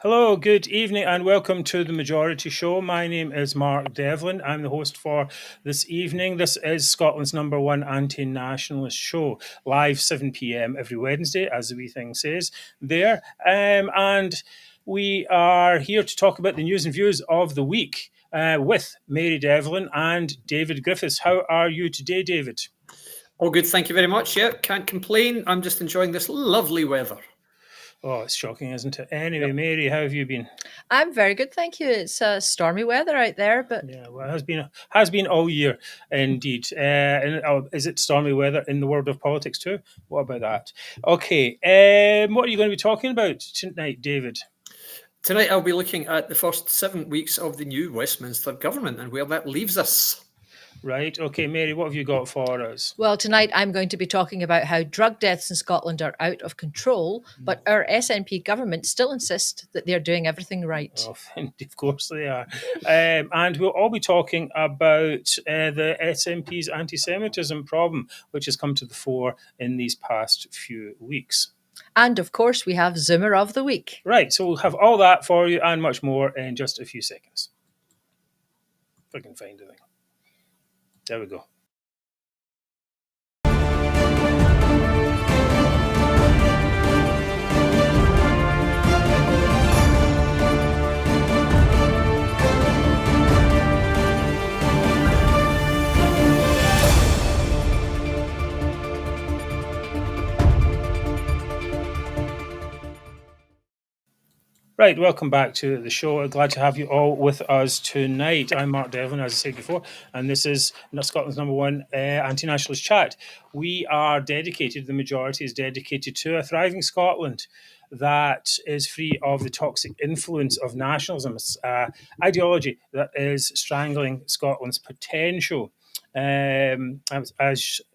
Hello, good evening, and welcome to the Majority Show. My name is Mark Devlin. I'm the host for this evening. This is Scotland's number one anti-nationalist show, live 7 p.m. every Wednesday, as the wee thing says there. And we are here to talk about the news and views of the week with Mary Devlin and David Griffiths. How are you today, David? All good, thank you very much. Yeah, can't complain. I'm just enjoying this lovely weather. Oh, it's shocking, isn't it? Anyway, Mary, how have you been? I'm very good, thank you. It's stormy weather out there, but Yeah, well, it has been all year, indeed. Is it stormy weather in the world of politics too? What about that? Okay, what are you going to be talking about tonight, David? Tonight I'll be looking at the first 7 weeks of the new Westminster government and where that leaves us. Right. Okay, Mary, what have you got for us? well, tonight I'm going to be talking about how drug deaths in Scotland are out of control, but our SNP government still insist that they're doing everything right. Oh, of course they are. And we'll all be talking about the SNP's anti-Semitism problem, which has come to the fore in these past few weeks. And of course, we have Zoomer of the Week. Right, so we'll have all that for you and much more in just a few seconds. If I can find anything. There we go. Right, welcome back to the show. Glad to have you all with us tonight. I'm Mark Devlin, as I said before, and this is Scotland's number one anti-nationalist chat. We are dedicated, the majority is dedicated to a thriving Scotland that is free of the toxic influence of nationalism, ideology that is strangling Scotland's potential. As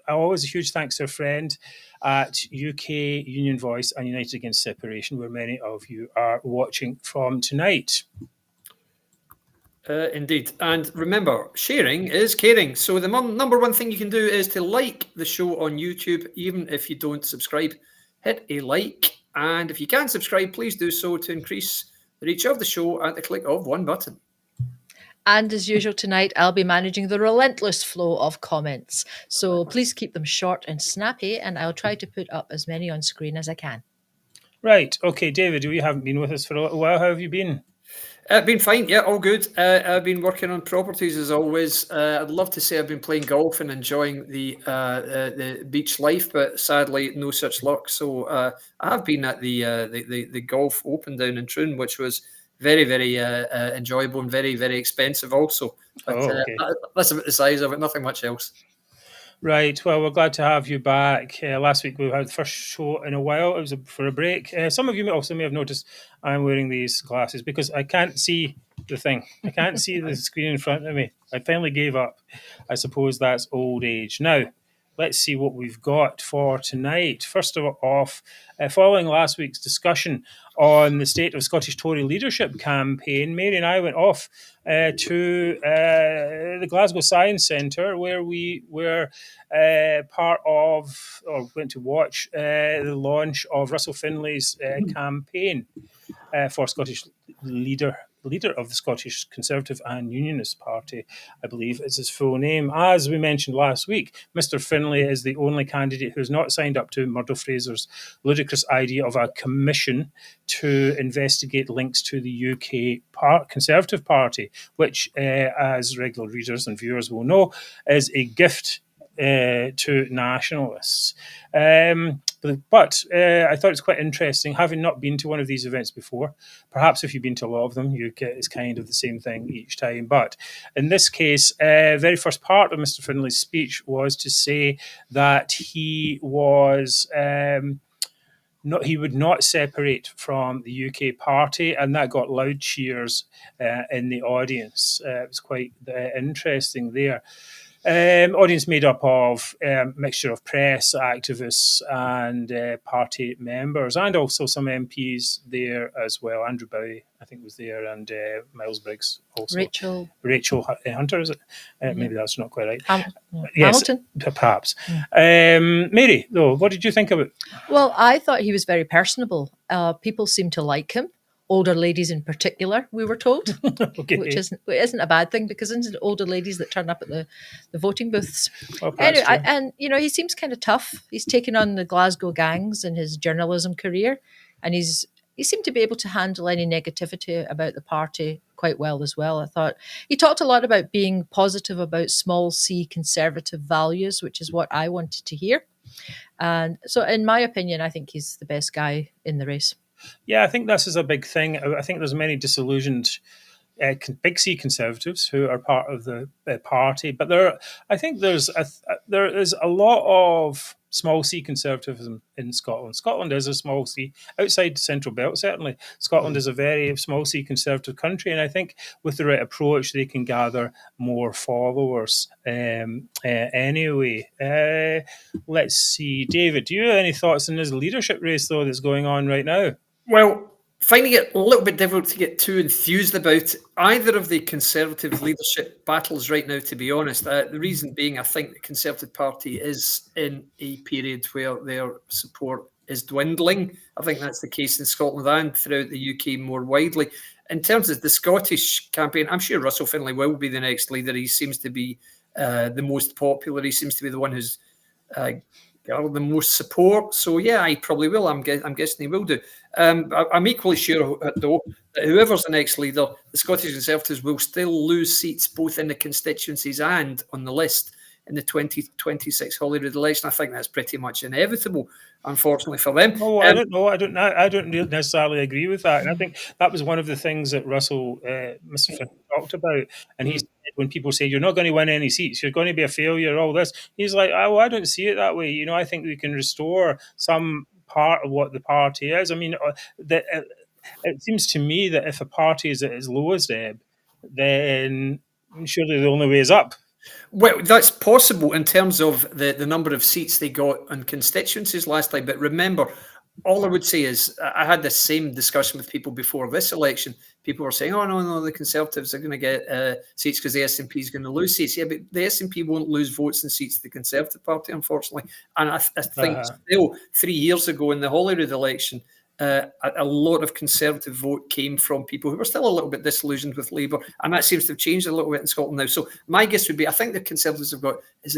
always, a huge thanks to a friend at UK Union Voice and United Against Separation, where many of you are watching from tonight. Indeed. And remember, sharing is caring. So the number one thing you can do is to like the show on YouTube, even if you don't subscribe. Hit a like. And if you can subscribe, please do so to increase the reach of the show at the click of one button. And as usual tonight, I'll be managing the relentless flow of comments. So please keep them short and snappy, and I'll try to put up as many on screen as I can. Right. Okay, David, you haven't been with us for a little while. How have you been? Been fine, yeah, all good. I've been working on properties as always. I'd love to say I've been playing golf and enjoying the beach life, but sadly, no such luck. So I have been at the Golf Open down in Troon, which was very, very enjoyable and very, very expensive also. But okay. That's about the size of it, nothing much else. Right. Well, we're glad to have you back. Last week we had the first show in a while. It was for a break. Some of you also may have noticed I'm wearing these glasses because I can't see the thing. I can't see the screen in front of me. I finally gave up. I suppose that's old age. Now, let's see what we've got for tonight. First of all, following last week's discussion on the state of Scottish Tory leadership campaign, Mary and I went off to the Glasgow Science Centre, where we were part of, or went to watch the launch of Russell Finlay's campaign for Scottish leader of the Scottish Conservative and Unionist Party, I believe is his full name. As we mentioned last week, Mr. Finlay is the only candidate who's not signed up to Murdo Fraser's ludicrous idea of a commission to investigate links to the UK Conservative Party, which, as regular readers and viewers will know, is a gift to nationalists. But I thought it's quite interesting, having not been to one of these events before. Perhaps if you've been to a lot of them, you get it's kind of the same thing each time. But in this case, very first part of Mr. Finlay's speech was to say that he was he would not separate from the UK party, and that got loud cheers in the audience. It was quite interesting there. Audience made up of mixture of press, activists, and party members, and also some MPs there as well. Andrew Bowie, I think, was there, and Miles Briggs also. Rachel Hunter, is it? Maybe that's not quite right. Yes, Hamilton, perhaps. Mary, though, what did you think of it? Well, I thought he was very personable. People seemed to like him. older ladies in particular, we were told, Okay. which isn't a bad thing, because it's older ladies that turn up at the voting booths. Well, perhaps Anyway, true. and he seems kind of tough. He's taken on the Glasgow gangs in his journalism career, and he seemed to be able to handle any negativity about the party quite well as well. I thought he talked a lot about being positive about small c conservative values, which is what I wanted to hear. And so, in my opinion, I think he's the best guy in the race. Yeah, I think this is a big thing. I think there's many disillusioned big C conservatives who are part of the party, but I think there is a lot of small C conservatism in Scotland. Scotland is a small C outside the Central Belt. Certainly, Scotland is a very small C conservative country, and I think with the right approach, they can gather more followers. Anyway, let's see, David. Do you have any thoughts on this leadership race though that's going on right now? Well, finding it a little bit difficult to get too enthused about either of the Conservative leadership battles right now, to be honest. The reason being, I think the Conservative Party is in a period where their support is dwindling. I think that's the case in Scotland and throughout the UK more widely. In terms of the Scottish campaign, I'm sure Russell Finlay will be the next leader. He seems to be the most popular. He seems to be the one who's the most support. So yeah, I probably will. I'm guessing he will do. I'm equally sure, though, that whoever's the next leader, the Scottish Conservatives will still lose seats both in the constituencies and on the list in the 2026 Holyrood election. I think that's pretty much inevitable, unfortunately for them. Oh, I don't know. I don't necessarily agree with that. And I think that was one of the things that Russell, Mr. Finn, talked about. And he said, when people say you're not going to win any seats, you're going to be a failure, all this, he's like, oh, I don't see it that way. I think we can restore some part of what the party is. I mean, it seems to me that if a party is at its lowest ebb, then surely the only way is up. Well, that's possible in terms of the number of seats they got on constituencies last time. But remember, all I would say is I had the same discussion with people before this election. People were saying, oh, no, the Conservatives are going to get seats because the SNP is going to lose seats. Yeah, but the SNP won't lose votes and seats to the Conservative Party, unfortunately. And I think still 3 years ago in the Holyrood election, a lot of Conservative vote came from people who were still a little bit disillusioned with Labour, and that seems to have changed a little bit in Scotland now. So my guess would be, I think the Conservatives have got, I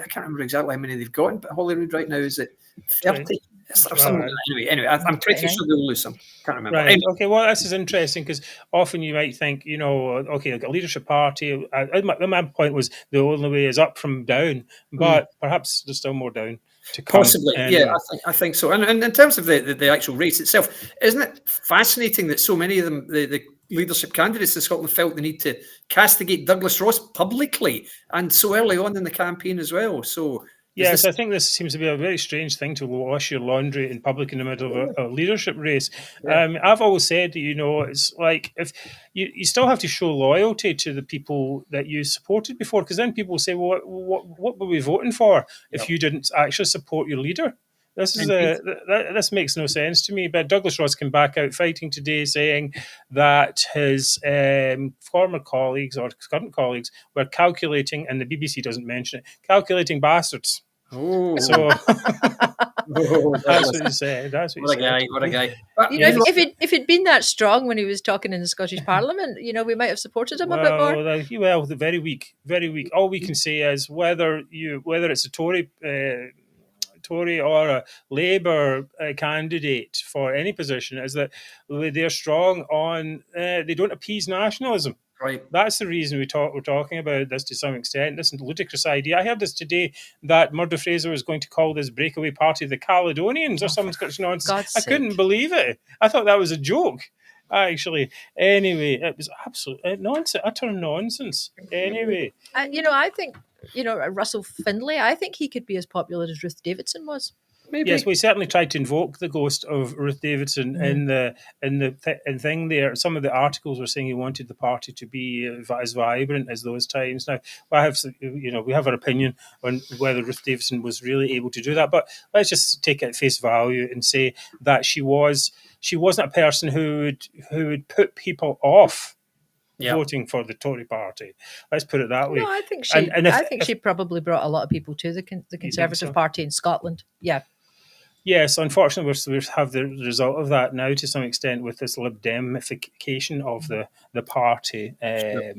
can't remember exactly how many they've got in Holyrood right now. Is it 30? Or something like that. Anyway, I'm pretty sure they'll lose some. Can't remember. Right. Anyway. Okay. Well, this is interesting because often you might think, okay, like a leadership party. My point was the only way is up from down, but perhaps there's still more down to come. Possibly, anyway. Yeah, I think so. And in terms of the actual race itself, isn't it fascinating that so many of them, the leadership candidates in Scotland, felt the need to castigate Douglas Ross publicly and so early on in the campaign as well? So. Yes, I think this seems to be a very strange thing to wash your laundry in public in the middle of a leadership race. Yeah. I've always said, it's like if you still have to show loyalty to the people that you supported before, because then people will say, well, what were we voting for if you didn't actually support your leader? This makes no sense to me. But Douglas Ross came back out fighting today, saying that his former colleagues or current colleagues were calculating, and the BBC doesn't mention it, calculating bastards. Oh, so that's what he said. What a guy! If he'd been that strong when he was talking in the Scottish Parliament, we might have supported him a bit more. Very weak, very weak. All we can say is whether it's a Tory or a Labour candidate for any position, is that they're strong on they don't appease nationalism. Right. That's the reason we're talking about this to some extent. This ludicrous idea. I heard this today that Murdo Fraser was going to call this breakaway party the Caledonians or some such nonsense. I couldn't believe it. I thought that was a joke. Actually, anyway, it was absolute nonsense, utter nonsense. Anyway, I think Russell Finlay. I think he could be as popular as Ruth Davidson was. Maybe. Yes, we certainly tried to invoke the ghost of Ruth Davidson in the thing there. Some of the articles were saying he wanted the party to be as vibrant as those times. Now, we have our opinion on whether Ruth Davidson was really able to do that, but let's just take it at face value and say that she wasn't a person who would put people off voting for the Tory party. Let's put it that way. No, I think she. I think she probably brought a lot of people to the Conservative Party in Scotland. Yeah. Yes, unfortunately, we have the result of that now to some extent with this Lib Demification of the party. Sure.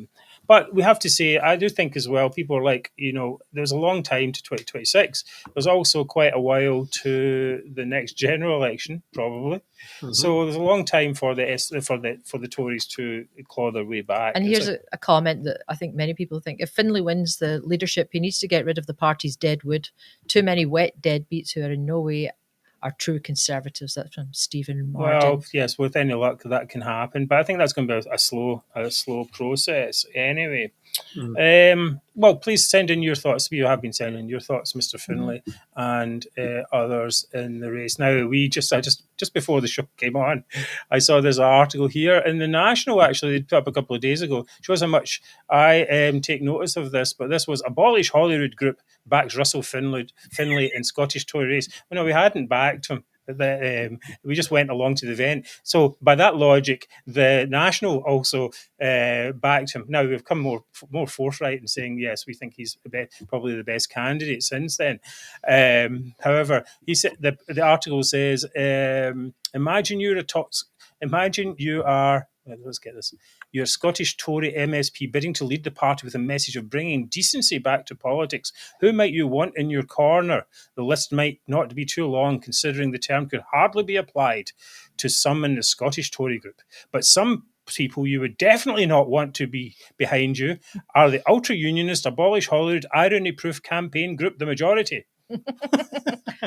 But we have to say, I do think as well, people are like, there's a long time to 2026. There's also quite a while to the next general election, probably. So there's a long time for the Tories to claw their way back. And here's a comment that I think many people think: if Finlay wins the leadership, he needs to get rid of the party's dead wood. Too many wet deadbeats who are in no way are true conservatives. That's from Stephen Martin. Well, yes, with any luck, that can happen, but I think that's going to be a slow process. Anyway, well, please send in your thoughts. You have been sending your thoughts, Mr. Finlay, and others in the race. Now, just before the show came on, I saw there's an article here in the National. Actually, they put up a couple of days ago. Shows how much I take notice of this. But this was Abolish Holyrood Group backs Russell Finlay in Scottish Tory race. Well, no, we hadn't backed him. We just went along to the event. So by that logic, the National also backed him. Now we've come more forthright in saying yes, we think he's probably the best candidate since then. However, he said the article says, imagine you are. Let's get this. You're a Scottish Tory MSP bidding to lead the party with a message of bringing decency back to politics. Who might you want in your corner? The list might not be too long, considering the term could hardly be applied to some in the Scottish Tory group. But some people you would definitely not want to be behind you are the ultra-unionist, Abolish Holyrood, irony-proof campaign group, the majority.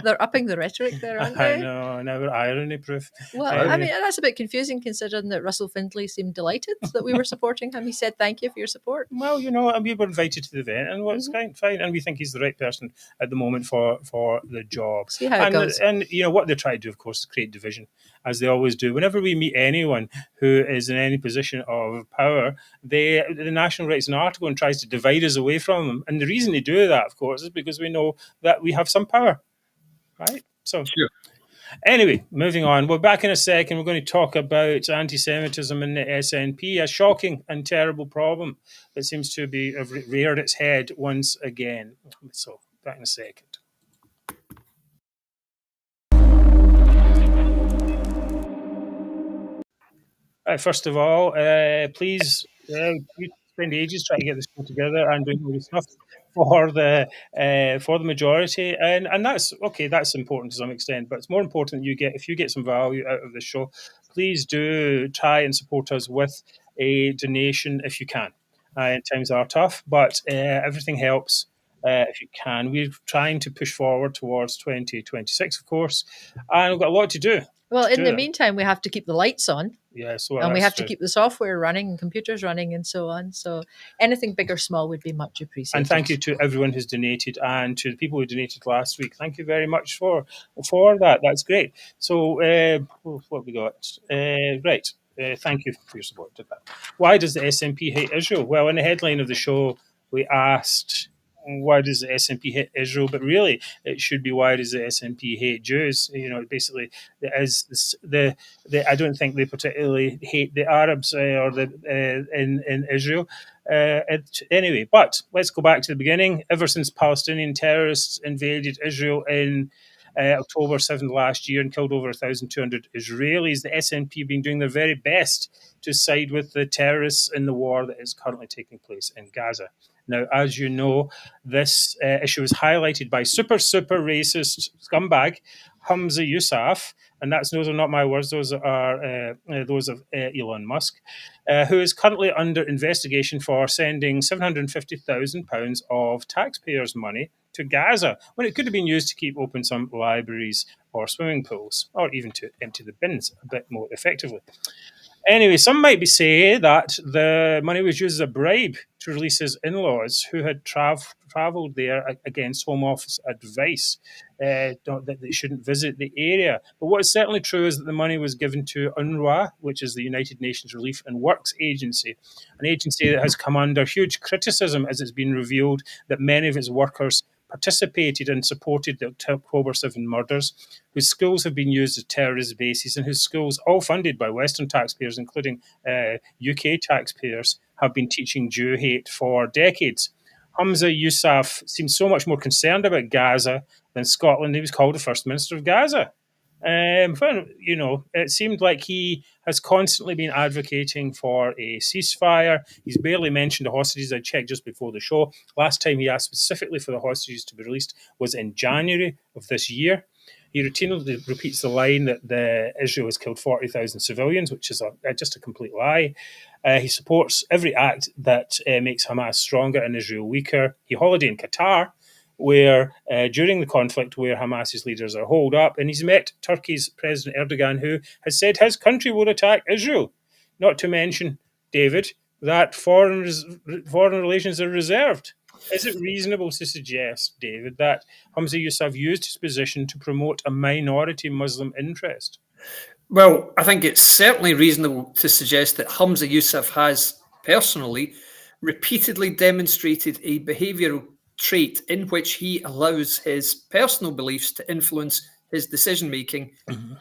They're upping the rhetoric there, aren't they? I know, now we're irony proof. Well, I mean, that's a bit confusing considering that Russell Findlay seemed delighted that we were supporting him. He said, thank you for your support. Well, and we were invited to the event, and it's fine, and we think he's the right person at the moment for the job. See how it goes. And what they try to do, of course, is create division, as they always do. Whenever we meet anyone who is in any position of power, the National writes an article and tries to divide us away from them. And the reason they do that, of course, is because we know that we have some power. Right. So, sure. Anyway, moving on. We're back in a second. We're going to talk about anti-Semitism in the SNP, a shocking and terrible problem that seems to be reared its head once again. So, back in a second. First of all, please, we spend ages trying to get this show together and doing all this stuff for the majority, and that's okay. That's important to some extent, but it's more important that if you get some value out of the show, please do try and support us with a donation if you can. Times are tough, but everything helps if you can. We're trying to push forward towards 2026, of course, and we've got a lot to do. Well, in the meantime, we have to keep the lights on. Yes, and we have to keep the software running and computers running and so on. So anything big or small would be much appreciated. And thank you to everyone who's donated and to the people who donated last week. Thank you very much for that. That's great. So what have we got? Right. Thank you for your support. Why does the SNP hate Israel? Well, in the headline of the show, we asked, why does the SNP hate Israel? But really, it should be, why does the SNP hate Jews? Basically, I don't think they particularly hate the Arabs or in Israel. Anyway, but let's go back to the beginning. Ever since Palestinian terrorists invaded Israel in October 7th last year and killed over 1,200 Israelis, the SNP have been doing their very best to side with the terrorists in the war that is currently taking place in Gaza. Now, as you know, this issue was highlighted by super racist scumbag Hamza Yousaf, and those are not my words, those are those of Elon Musk, who is currently under investigation for sending £750,000 of taxpayers' money to Gaza, when it could have been used to keep open some libraries or swimming pools, or even to empty the bins a bit more effectively. Anyway, some might say that the money was used as a bribe to release his in-laws, who had travelled there against Home Office advice that they shouldn't visit the area. But what is certainly true is that the money was given to UNRWA, which is the United Nations Relief and Works Agency, an agency that has come under huge criticism as it's been revealed that many of its workers participated and supported the October 7 murders, whose schools have been used as terrorist bases, and whose schools, all funded by Western taxpayers, including UK taxpayers, have been teaching Jew hate for decades. Hamza Yousaf seems so much more concerned about Gaza than Scotland. He was called the First Minister of Gaza. It seemed like he has constantly been advocating for a ceasefire. He's barely mentioned the hostages. I checked just before the show. Last time he asked specifically for the hostages to be released was in January of this year. He routinely repeats the line that Israel has killed 40,000 civilians, which is just a complete lie. He supports every act that makes Hamas stronger and Israel weaker. He holidayed in Qatar, where during the conflict where Hamas's leaders are holed up, and he's met Turkey's President Erdogan, who has said his country will attack Israel. Not to mention, David, that foreign relations are reserved. Is it reasonable to suggest, David, that Hamza Yousaf used his position to promote a minority Muslim interest? Well, I think it's certainly reasonable to suggest that Hamza Yousaf has personally repeatedly demonstrated a behavioural trait in which he allows his personal beliefs to influence his decision making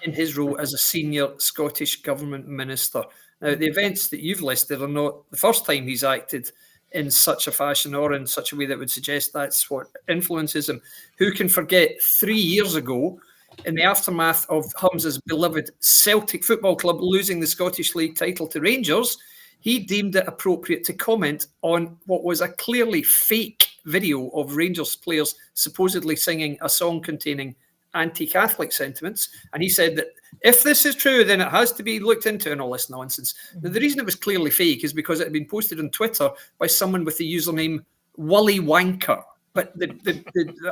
in his role as a senior Scottish government minister. Now, the events that you've listed are not the first time he's acted in such a fashion or in such a way that would suggest that's what influences him. Who can forget 3 years ago, in the aftermath of Hamza's beloved Celtic Football Club losing the Scottish League title to Rangers, he deemed it appropriate to comment on what was a clearly fake video of Rangers players supposedly singing a song containing anti-Catholic sentiments. And he said that if this is true, then it has to be looked into and all this nonsense. Now, the reason it was clearly fake is because it had been posted on Twitter by someone with the username Wully Wanker. But the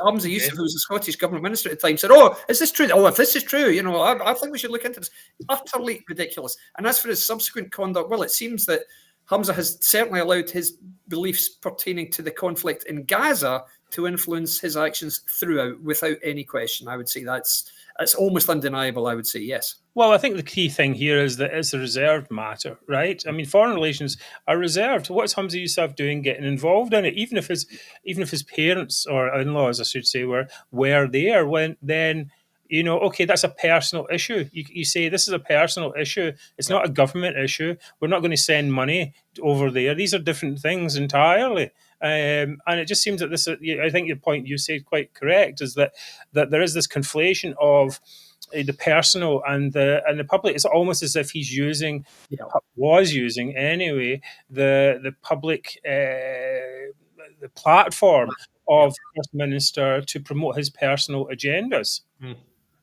Hamza Yousaf, who was the Scottish government minister at the time, said, "Oh, is this true? Oh, if this is true, I think we should look into this." Utterly ridiculous. And as for his subsequent conduct, well, it seems that Hamza has certainly allowed his beliefs pertaining to the conflict in Gaza to influence his actions throughout, without any question. I would say that's almost undeniable. I would say yes. Well, I think the key thing here is that it's a reserved matter, right? I mean, foreign relations are reserved. What's Hamza Yousaf doing getting involved in it? Even if his parents or in-laws, I should say, were there, then okay, that's a personal issue. You say this is a personal issue. It's not a government issue. We're not going to send money over there. These are different things entirely. And it just seems that this. I think the point you said quite correct is that there is this conflation of the personal and the public. It's almost as if he's was using anyway the public the platform of First Minister to promote his personal agendas.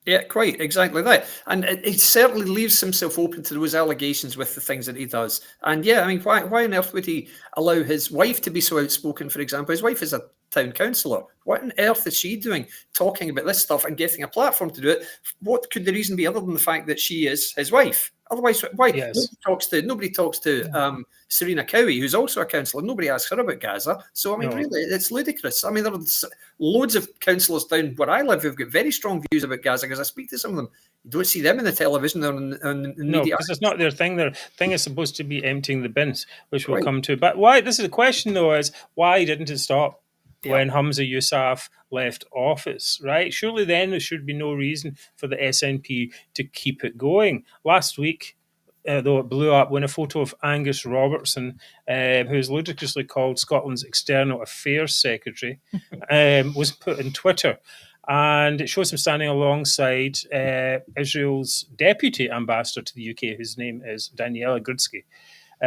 Yeah, quite exactly that. And it certainly leaves himself open to those allegations with the things that he does. And yeah, I mean, why on earth would he allow his wife to be so outspoken, for example? His wife is a town councillor. What on earth is she doing talking about this stuff and getting a platform to do it? What could the reason be other than the fact that she is his wife? Otherwise, why? Yes. Nobody talks to Serena Cowie, who's also a councillor. Nobody asks her about Gaza. So, I mean, really, it's ludicrous. I mean, there's loads of councillors down where I live who've got very strong views about Gaza because I speak to some of them. You don't see them in the television or in the media. No, because it's not their thing. Their thing is supposed to be emptying the bins, which we'll come to. But why? This is the question, though, is why didn't it stop when Hamza Yousaf left office, right? Surely then there should be no reason for the SNP to keep it going. Last week, though, it blew up when a photo of Angus Robertson, who is ludicrously called Scotland's External Affairs Secretary, was put on Twitter. And it shows him standing alongside Israel's deputy ambassador to the UK, whose name is Daniela Grudsky.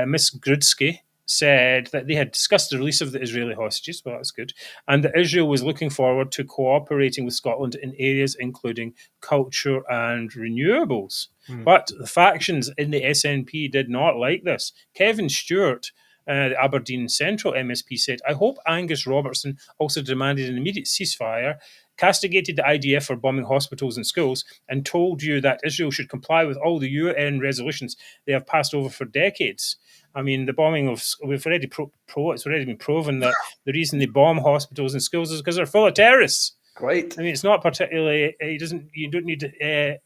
Miss Grudsky said that they had discussed the release of the Israeli hostages, well, that's good, and that Israel was looking forward to cooperating with Scotland in areas including culture and renewables. But the factions in the SNP did not like this. Kevin Stewart, the Aberdeen Central MSP, said, "I hope Angus Robertson also demanded an immediate ceasefire, castigated the IDF for bombing hospitals and schools, and told you that Israel should comply with all the UN resolutions they have passed over for decades." I mean, the bombing of it's already been proven that the reason they bomb hospitals and schools is because they're full of terrorists. Great. I mean, it's not particularly. You don't need a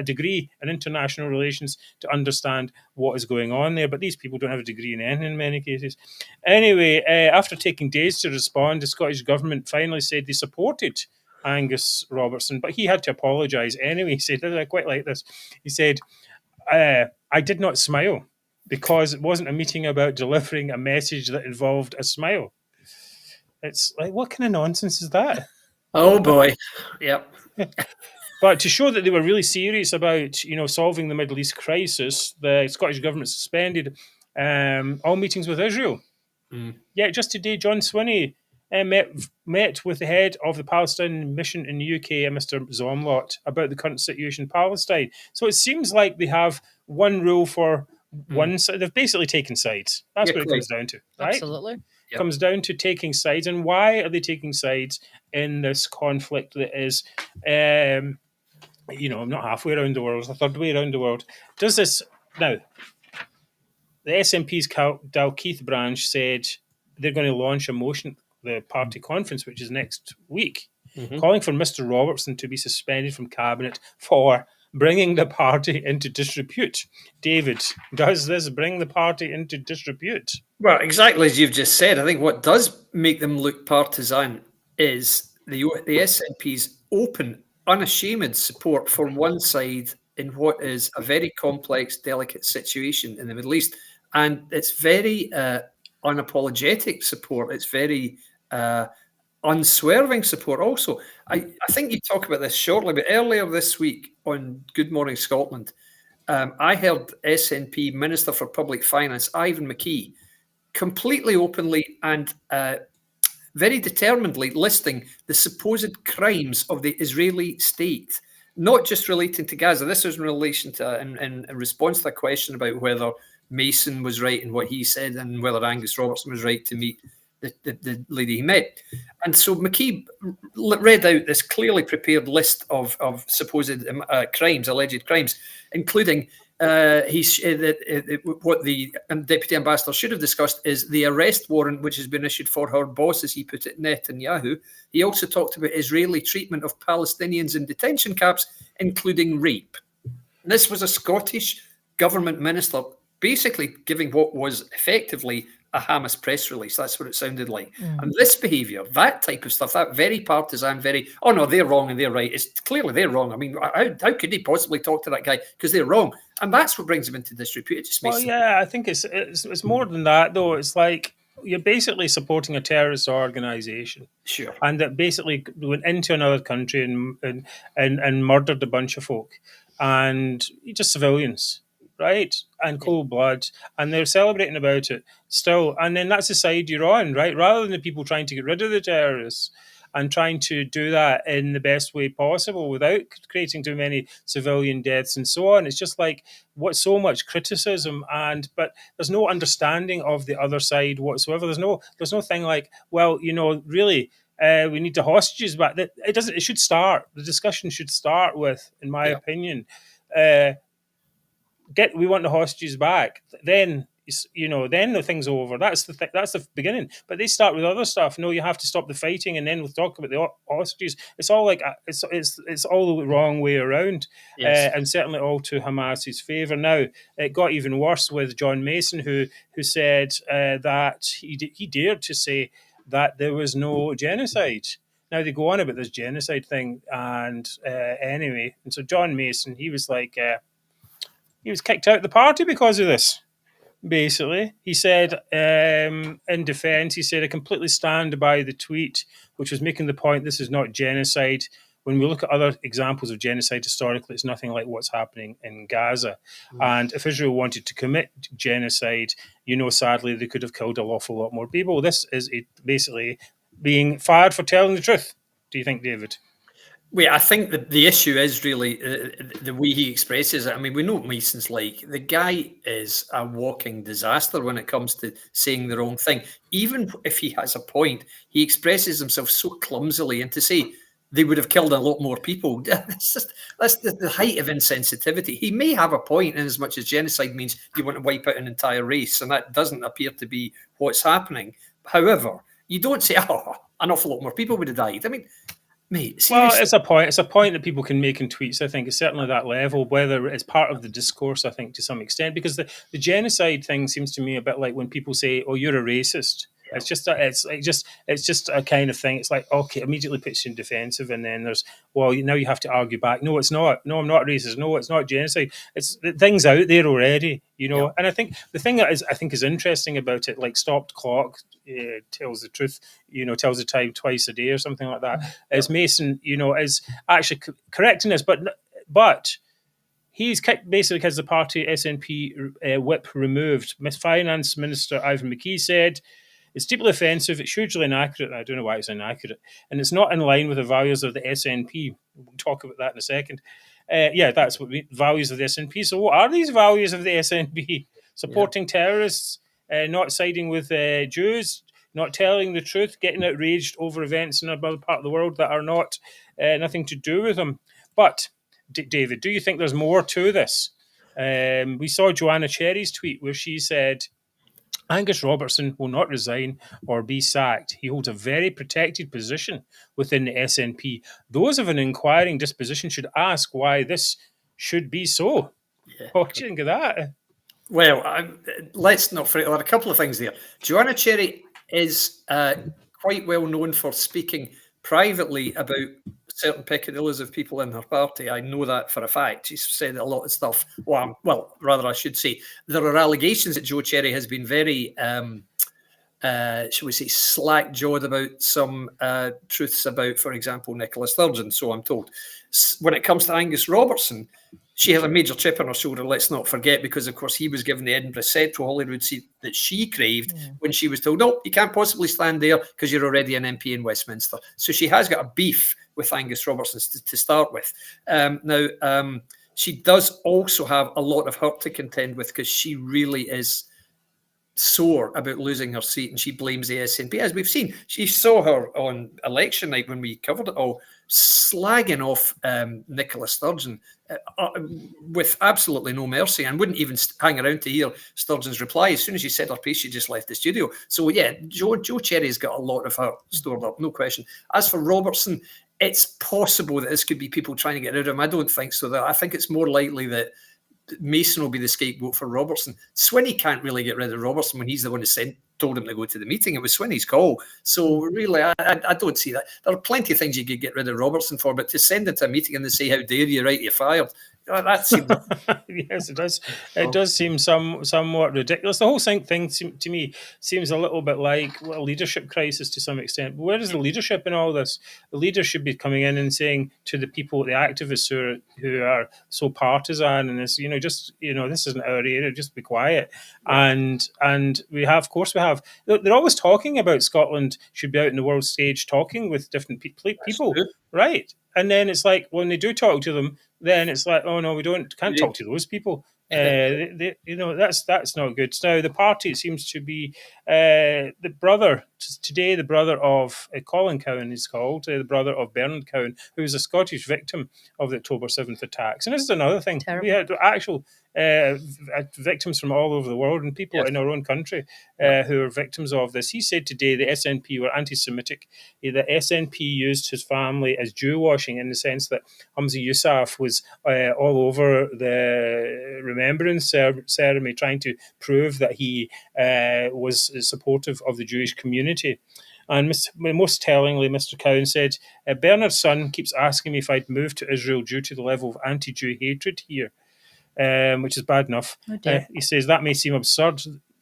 degree in international relations to understand what is going on there. But these people don't have a degree in anything in many cases. Anyway, after taking days to respond, the Scottish government finally said they supported Angus Robertson, but he had to apologise anyway. He said, "I quite like this." He said, "I did not smile because it wasn't a meeting about delivering a message that involved a smile." It's like, what kind of nonsense is that? Oh boy. Yep. But to show that they were really serious about, solving the Middle East crisis, the Scottish government suspended all meetings with Israel. Mm. Yet just today, John Swinney met with the head of the Palestinian mission in the UK, Mr. Zomlot, about the current situation in Palestine. So it seems like they have one rule for one side. They've basically taken sides. That's Yeah, what it quite. comes down to, right? Absolutely. Yep. Comes down to taking sides. And why are they taking sides in this conflict that is, not halfway around the world, a third way around the world? Does this now? The SNP's Dalkeith branch said they're going to launch a motion, the party conference, which is next week, calling for Mr. Robertson to be suspended from cabinet for bringing the party into disrepute. David, does this bring the party into disrepute? Well, exactly as you've just said, I think what does make them look partisan is the SNP's open, unashamed support for one side in what is a very complex, delicate situation in the Middle East. And it's very unapologetic support. It's very unswerving support also. I think you talk about this shortly, but earlier this week on Good Morning Scotland, I heard SNP Minister for Public Finance, Ivan McKee, completely openly and very determinedly listing the supposed crimes of the Israeli state, not just relating to Gaza. This was in relation to, in response to a question about whether Mason was right in what he said and whether Angus Robertson was right to meet the lady he met. And so McKee read out this clearly prepared list of supposed crimes, alleged crimes, including what the deputy ambassador should have discussed is the arrest warrant which has been issued for her boss, as he put it, Netanyahu. He also talked about Israeli treatment of Palestinians in detention camps, including rape. This was a Scottish government minister basically giving what was effectively a Hamas press release. That's what it sounded like. And this behaviour, that type of stuff, that very partisan, oh no, they're wrong and they're right. It's clearly they're wrong. I mean, how could he possibly talk to that guy? Because they're wrong. And that's what brings him into disrepute. It just makes I think it's more than that, though. It's like you're basically supporting a terrorist organisation. Sure. And that basically went into another country and murdered a bunch of folk. And just civilians, right? And cold blood. And they're celebrating about it still. And then that's the side you're on, right? Rather than the people trying to get rid of the terrorists and trying to do that in the best way possible without creating too many civilian deaths and so on. It's just like what's so much criticism but there's no understanding of the other side whatsoever. There's no thing like, well, really, we need the hostages back. It should start. The discussion should start with, in my opinion, we want the hostages back. Then then the thing's over. That's the beginning. But they start with other stuff. No, you have to stop the fighting, and then we'll talk about the hostages. It's all like it's all the wrong way around, and certainly all to Hamas's favour. Now it got even worse with John Mason, who said that he dared to say that there was no genocide. Now they go on about this genocide thing, and anyway, and so John Mason, he was like. He was kicked out of the party because of this. Basically, he said in defence, he said, I completely stand by the tweet, which was making the point this is not genocide. When we look at other examples of genocide historically, it's nothing like what's happening in Gaza. And if Israel wanted to commit genocide, sadly, they could have killed an awful lot more people. This is basically being fired for telling the truth. Do you think, David? Well, I think the issue is really the way he expresses it. I mean, we know what Mason's like. The guy is a walking disaster when it comes to saying the wrong thing. Even if he has a point, he expresses himself so clumsily. And to say they would have killed a lot more people, that's the height of insensitivity. He may have a point in as much as genocide means you want to wipe out an entire race, and that doesn't appear to be what's happening. However, you don't say, oh, an awful lot more people would have died. I mean, mate, seriously. Well, it's a point. It's a point that people can make in tweets. I think it's certainly that level, whether it's part of the discourse. I think to some extent, because the genocide thing seems to me a bit like when people say, "Oh, you're a racist," It's just a kind of thing. It's like, okay, immediately puts you in defensive, and then there's, well, now you have to argue back. No, it's not. No, I'm not racist. No, it's not genocide. It's the things out there already, And I think the thing that is interesting about it, like stopped clock tells the truth, tells the time twice a day or something like that. Is Mason, is actually correcting this, but. He's basically has the party SNP whip removed. Finance Minister Ivan McKee said, it's deeply offensive, it's hugely inaccurate, I don't know why it's inaccurate, and it's not in line with the values of the SNP. We'll talk about that in a second. That's what values of the SNP. So what are these values of the SNP? Supporting terrorists, not siding with Jews, not telling the truth, getting outraged over events in another part of the world that are not nothing to do with them. But David, do you think there's more to this? We saw Joanna Cherry's tweet where she said, Angus Robertson will not resign or be sacked. He holds a very protected position within the SNP. Those of an inquiring disposition should ask why this should be so. What do you think of that? Well, let's not forget, there are a couple of things there. Joanna Cherry is quite well known for speaking privately about certain peccadillos of people in her party. I know that for a fact. She's said a lot of stuff. Well, rather, I should say, there are allegations that Joe Cherry has been very, shall we say, slack-jawed about some truths about, for example, Nicola Sturgeon, so I'm told. When it comes to Angus Robertson, she has a major chip on her shoulder, let's not forget, because, of course, he was given the Edinburgh Central Holyrood seat that she craved when she was told, no, you can't possibly stand there because you're already an MP in Westminster. So she has got a beef with Angus Robertson to start with. Now, she does also have a lot of hurt to contend with because she really is sore about losing her seat, and she blames the SNP. As we've seen, she saw her on election night when we covered it all, slagging off Nicola Sturgeon with absolutely no mercy, and wouldn't even hang around to hear Sturgeon's reply. As soon as she said her piece, she just left the studio. So yeah, Joe Cherry's got a lot of her stored up, no question. As for Robertson, it's possible that this could be people trying to get rid of him. I don't think so, though. I think it's more likely that Mason will be the scapegoat for Robertson. Swinney can't really get rid of Robertson when he's the one who told him to go to the meeting. It was Swinney's call. So really, I don't see that. There are plenty of things you could get rid of Robertson for, but to send him to a meeting and they say, how dare you, right, you're fired. That seems... Yes, it does. It does seem somewhat ridiculous. The whole thing to me seems a little bit like a leadership crisis to some extent. Where is the leadership in all this? The leaders should be coming in and saying to the people, the activists who are so partisan and this, this isn't our area, just be quiet. And we have, of course, they're always talking about Scotland should be out in the world stage talking with different people, right? And then it's like when they do talk to them, then it's like, oh no, can't talk to those people. That's not good. Now the party seems to be the brother of Colin Cowan is called, the brother of Bernard Cowan, who was a Scottish victim of the October 7th attacks. And this is another thing. Terrible. We had actual victims from all over the world and people in our own country who are victims of this. He said today the SNP were anti-Semitic. The SNP used his family as Jew washing in the sense that Humza Yousaf was all over the remembrance ceremony trying to prove that he was supportive of the Jewish community. And most tellingly, Mr. Cowan said, Bernard's son keeps asking me if I'd move to Israel due to the level of anti-Jew hatred here. Which is bad enough. He says that may seem absurd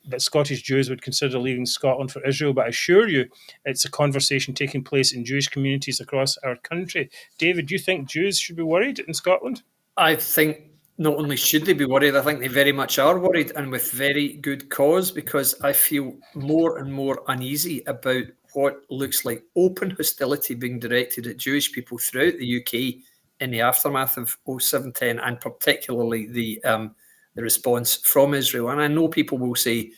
that Scottish Jews would consider leaving Scotland for Israel, but I assure you it's a conversation taking place in Jewish communities across our country. David, do you think Jews should be worried in Scotland? I think not only should they be worried, I think they very much are worried, and with very good cause, because I feel more and more uneasy about what looks like open hostility being directed at Jewish people throughout the UK in the aftermath of 0710, and particularly the response from Israel. And I know people will say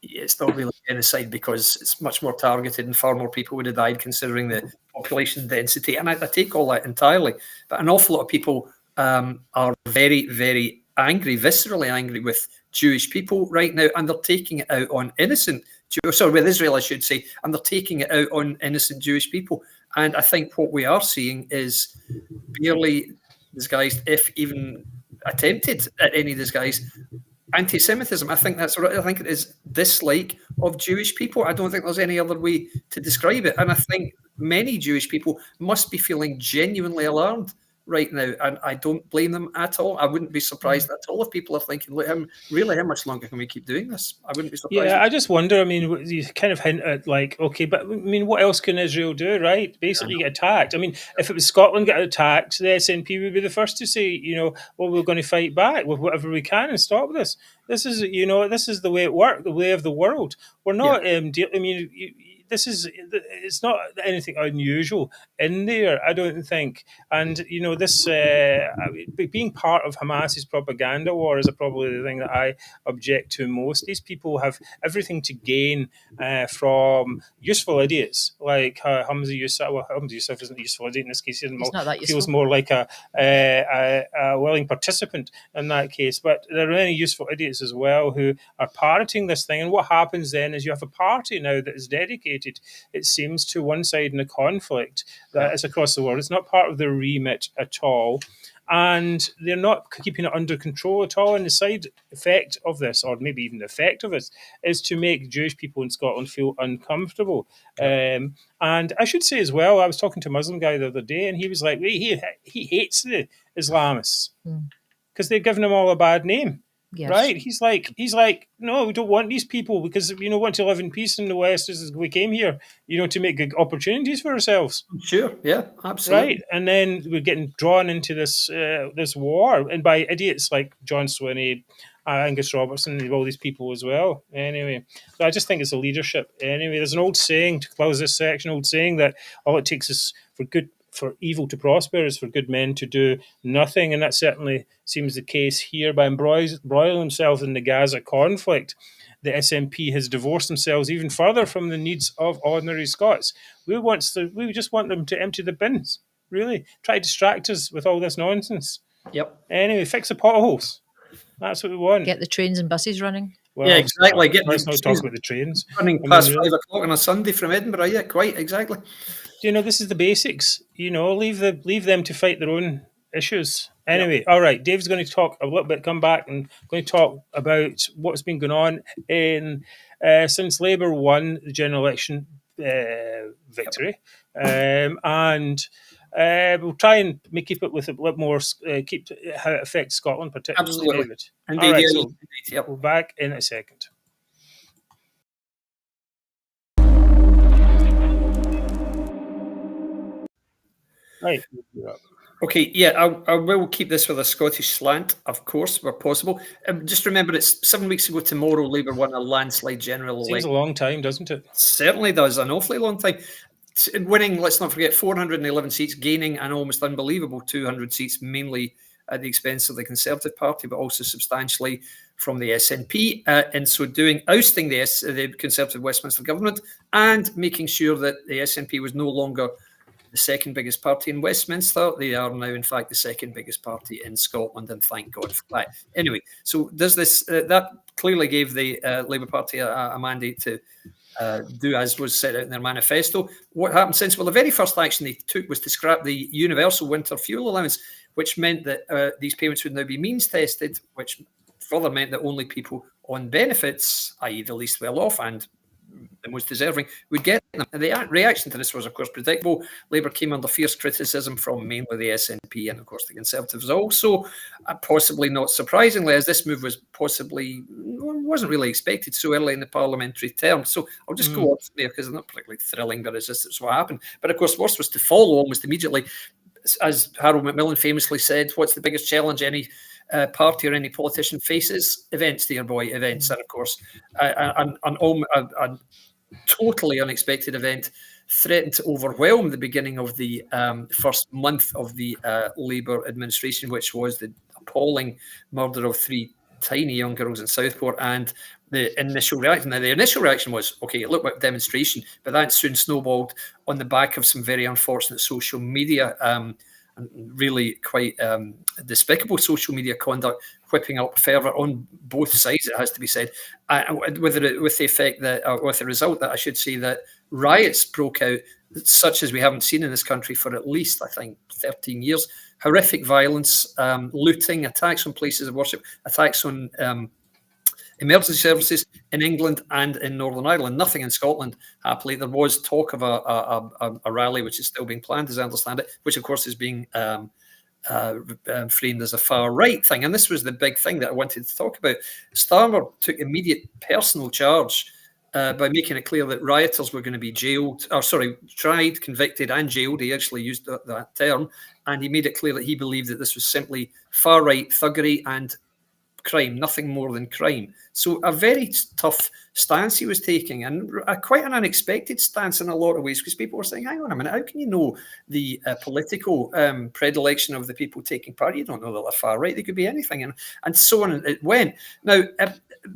it's not really genocide because it's much more targeted and far more people would have died considering the population density. And I take all that entirely. But an awful lot of people are very, very angry, viscerally angry with Jewish people right now, and they're taking it out on innocent Jews, sorry, with Israel, I should say, and they're taking it out on innocent Jewish people. And I think what we are seeing is barely disguised, if even attempted at any disguise, anti-Semitism. I think that's right. I think it is dislike of Jewish people. I don't think there's any other way to describe it. And I think many Jewish people must be feeling genuinely alarmed right now, and I don't blame them at all. I wouldn't be surprised at all if people are thinking, "Look, really, how much longer can we keep doing this?" I wouldn't be surprised. Yeah, I just wonder. I mean, you kind of hint at like, okay, but I mean, what else can Israel do, right? Basically, get attacked. I mean, if it was Scotland get attacked, the SNP would be the first to say, well, we're going to fight back with whatever we can and stop this. This is, this is the way it works, the way of the world. We're not. I mean, it's not anything unusual in there, I don't think. And this being part of Hamas's propaganda war is probably the thing that I object to most. These people have everything to gain from useful idiots like Hamza Yousaf. Well, Hamza Yousaf isn't a useful idiot in this case. He He's not that feels useful. more like a willing participant in that case. But there are many useful idiots as well who are parroting this thing. And what happens then is you have a party now that is dedicated, it seems, to one side in a conflict that is across the world. It's not part of their remit at all. And they're not keeping it under control at all. And the side effect of this, or maybe even the effect of it, is to make Jewish people in Scotland feel uncomfortable. And I should say as well, I was talking to a Muslim guy the other day, and he was like, he hates the Islamists because they've given him all a bad name. Yes. Right? He's like, no, we don't want these people because we want to live in peace in the West. We came here, to make good opportunities for ourselves. Sure, yeah, absolutely. Right, and then we're getting drawn into this this war, and by idiots like John Swinney, Angus Robertson, and all these people as well. Anyway, so I just think it's a leadership. Anyway, there's an old saying to close this section. Old saying that all it takes is for evil to prosper is for good men to do nothing, and that certainly seems the case here. By embroiling themselves in the Gaza conflict, the SNP has divorced themselves even further from the needs of ordinary Scots. We just want them to empty the bins, really. Try to distract us with all this nonsense. Yep. Anyway, fix the potholes. That's what we want. Get the trains and buses running. Well, yeah, exactly. Let's not talk about the trains. Running past 5 o'clock on a Sunday from Edinburgh. Yeah, quite exactly. This is the basics. Leave them to fight their own issues. Anyway, All right. Dave's going to talk a little bit. Come back and going to talk about what's been going on in since Labour won the general election victory, and we'll try and keep it with a bit more keep how it affects Scotland, particularly. Absolutely. David. Indeed, All right, yeah, so indeed, yep. we'll back in a second. Right. Okay, yeah, I will keep this with a Scottish slant, of course, where possible. Just remember, it's 7 weeks ago tomorrow, Labour won a landslide general election. Seems a long time, doesn't it? Certainly does, an awfully long time. Winning, let's not forget, 411 seats, gaining an almost unbelievable 200 seats, mainly at the expense of the Conservative Party, but also substantially from the SNP. And so doing, ousting the Conservative Westminster government and making sure that the SNP was no longer the second biggest party in Westminster. They are now, in fact, the second biggest party in Scotland, and thank God for that. Anyway, so does this that clearly gave the Labour Party a mandate to do as was set out in their manifesto. What happened since? Well, the very first action they took was to scrap the universal winter fuel allowance, which meant that these payments would now be means tested, which further meant that only people on benefits, i.e. the least well off and the most deserving, would get them. And the reaction to this was, of course, predictable. Labour came under fierce criticism from mainly the SNP and, of course, the Conservatives also. Possibly not surprisingly, as this move wasn't really expected so early in the parliamentary term. So I'll just go on from there because it's not particularly thrilling, but it's just what happened. But, of course, worse was to follow almost immediately. As Harold Macmillan famously said, what's the biggest challenge any party or any politician faces? Events, dear boy, events. And of course, a totally unexpected event threatened to overwhelm the beginning of the first month of the Labour administration, which was the appalling murder of 3 tiny young girls in Southport. And the initial reaction was, okay, it looked like a demonstration, but that soon snowballed on the back of some very unfortunate social media and really quite despicable social media conduct, whipping up fervour on both sides, it has to be said, with the effect that, with the result that I should say that riots broke out, such as we haven't seen in this country for at least, I think, 13 years. Horrific violence, looting, attacks on places of worship, attacks on emergency services in England and in Northern Ireland. Nothing in Scotland, happily. There was talk of a rally, which is still being planned, as I understand it, which, of course, is being framed as a far-right thing. And this was the big thing that I wanted to talk about. Starmer took immediate personal charge by making it clear that rioters were going to be tried, convicted, and jailed. He actually used that term, and he made it clear that he believed that this was simply far-right thuggery and crime, nothing more than crime. So a very tough stance he was taking, and quite an unexpected stance in a lot of ways, because people were saying, hang on a minute, how can you know the political predilection of the people taking part? You don't know that they're far right, they could be anything, and so on it went. Now,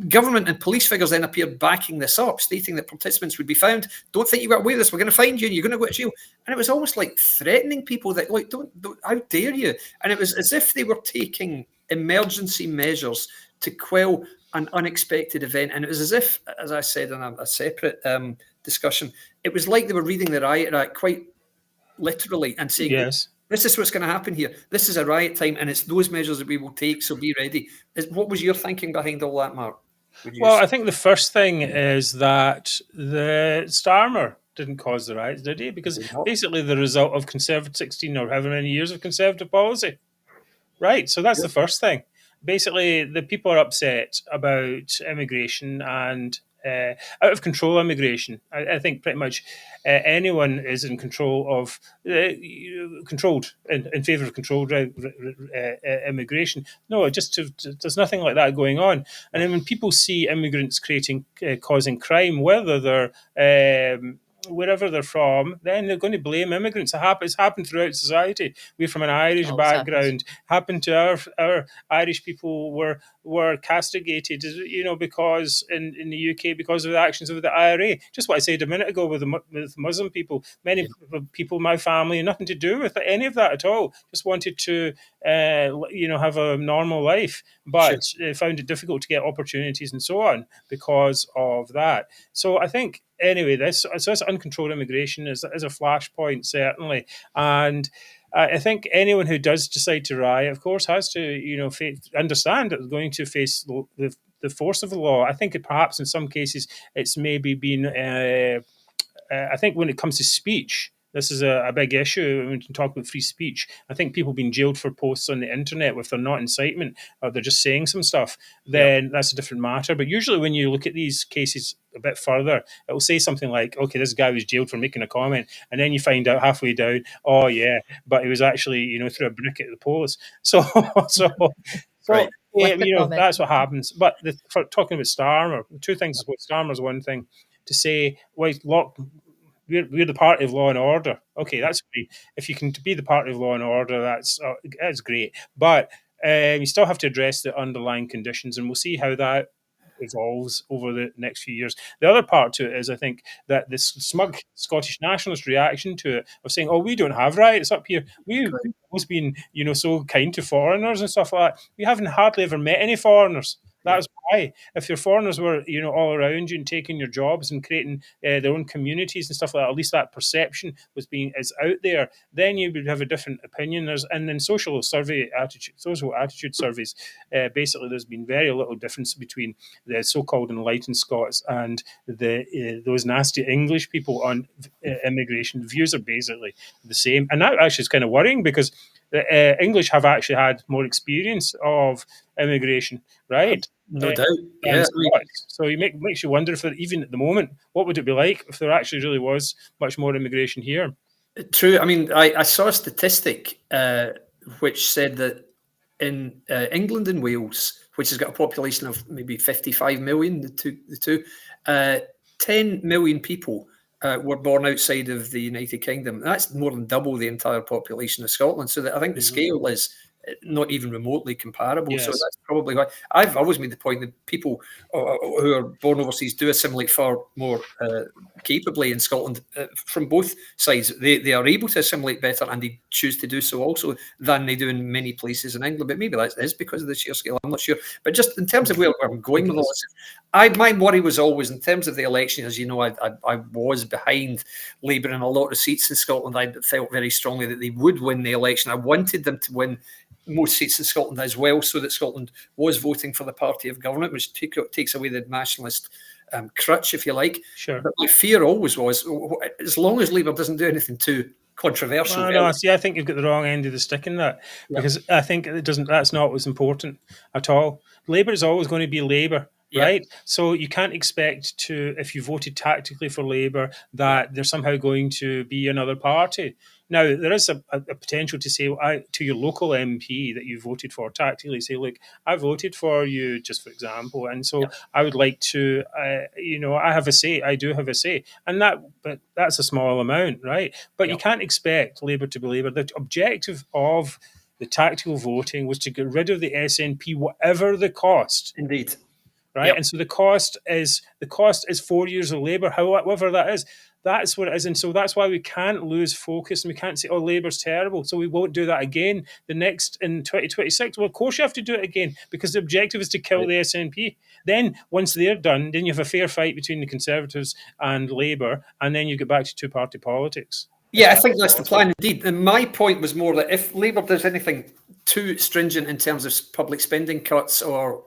government and police figures then appeared backing this up, stating that participants would be found. Don't think you got away with this. We're going to find you and you're going to go to jail. And it was almost like threatening people that, like, don't how dare you? And it was as if they were taking emergency measures to quell an unexpected event. And it was as if, as I said in a separate discussion, it was like they were reading the Riot Act quite literally and saying, yes, this is what's going to happen here. This is a riot time, and it's those measures that we will take, so be ready. What was your thinking behind all that, Mark? Well, I think the first thing is that the Starmer didn't cause the riots, did he? Because basically the result of Conservative 16 or however many years of Conservative policy. Right, so that's the first thing. Basically, the people are upset about immigration and out of control immigration. I think pretty much anyone is in control of controlled in favour of controlled immigration. No, there's nothing like that going on. And then when people see immigrants causing crime, whether they're wherever they're from, then they're going to blame immigrants. It's happened throughout society. We're from an Irish background. Happened to our Irish people were castigated, because in the UK because of the actions of the IRA. Just what I said a minute ago with Muslim people. Many people, my family, nothing to do with any of that at all. Just wanted to, have a normal life, but found it difficult to get opportunities and so on because of that. So I think. Anyway, this uncontrolled immigration is a flashpoint, certainly. And I think anyone who does decide to riot, of course, has to, understand that they're going to face the force of the law. I think perhaps in some cases it's maybe been, I think when it comes to speech, this is a big issue when we can talk about free speech. I think people being jailed for posts on the internet, if they're not incitement or they're just saying some stuff, then that's a different matter. But usually when you look at these cases a bit further, it will say something like, okay, this guy was jailed for making a comment. And then you find out halfway down, oh, yeah, but he was actually, threw a brick at the police. So right. That's what happens. But for talking about Starmer, two things about Starmer is one thing. To say, well, we're the party of law and order. Okay, that's great. If you can be the party of law and order, that's great. But you still have to address the underlying conditions, and we'll see how that evolves over the next few years. The other part to it is, I think, that this smug Scottish nationalist reaction to it of saying, "Oh, we don't have rights up here. We've always been, so kind to foreigners and stuff like that. We haven't hardly ever met any foreigners." That's why. If your foreigners were, all around you and taking your jobs and creating their own communities and stuff like that, at least that perception is out there, then you would have a different opinion. And then social attitude surveys, basically, there's been very little difference between the so-called enlightened Scots and those nasty English people on immigration. The views are basically the same, and that actually is kind of worrying because the English have actually had more experience of immigration, right? No doubt. Yeah. So it makes you wonder if even at the moment, what would it be like if there actually really was much more immigration here? True. I mean, I saw a statistic which said that in England and Wales, which has got a population of maybe 55 million, the two, 10 million people were born outside of the United Kingdom. That's more than double the entire population of Scotland. So I think the scale is not even remotely comparable. Yes. So that's probably why I've always made the point that people who are born overseas do assimilate far more capably in Scotland from both sides. They are able to assimilate better, and they choose to do so also than they do in many places in England. But maybe that is because of the sheer scale. I'm not sure. But just in terms of where I'm going with all this, My worry was always in terms of the election, as you know, I was behind Labour in a lot of seats in Scotland. I felt very strongly that they would win the election. I wanted them to win most seats in Scotland as well, so that Scotland was voting for the party of government, which takes away the nationalist crutch, if you like. Sure. But my fear always was, as long as Labour doesn't do anything too controversial. Well, no, see, I think you've got the wrong end of the stick in that, because I think it doesn't. That's not what's important at all. Labour is always going to be Labour, right? So you can't expect to, if you voted tactically for Labour, that there's somehow going to be another party. Now, there is a potential to say to your local MP that you voted for tactically, say, look, I voted for you, just for example, and so I would like to, I have a say, I do have a say, but that's a small amount, right? But you can't expect Labour to be Labour. The objective of the tactical voting was to get rid of the SNP, whatever the cost. Indeed. Right. And so the cost is 4 years of Labour, however that is. That's what it is. And so that's why we can't lose focus, and we can't say, oh, Labour's terrible, so we won't do that again in 2026. Well, of course you have to do it again, because the objective is to kill the SNP. Then once they're done, then you have a fair fight between the Conservatives and Labour, and then you get back to two-party politics. Yeah, I think that's the plan indeed. And my point was more that if Labour does anything too stringent in terms of public spending cuts or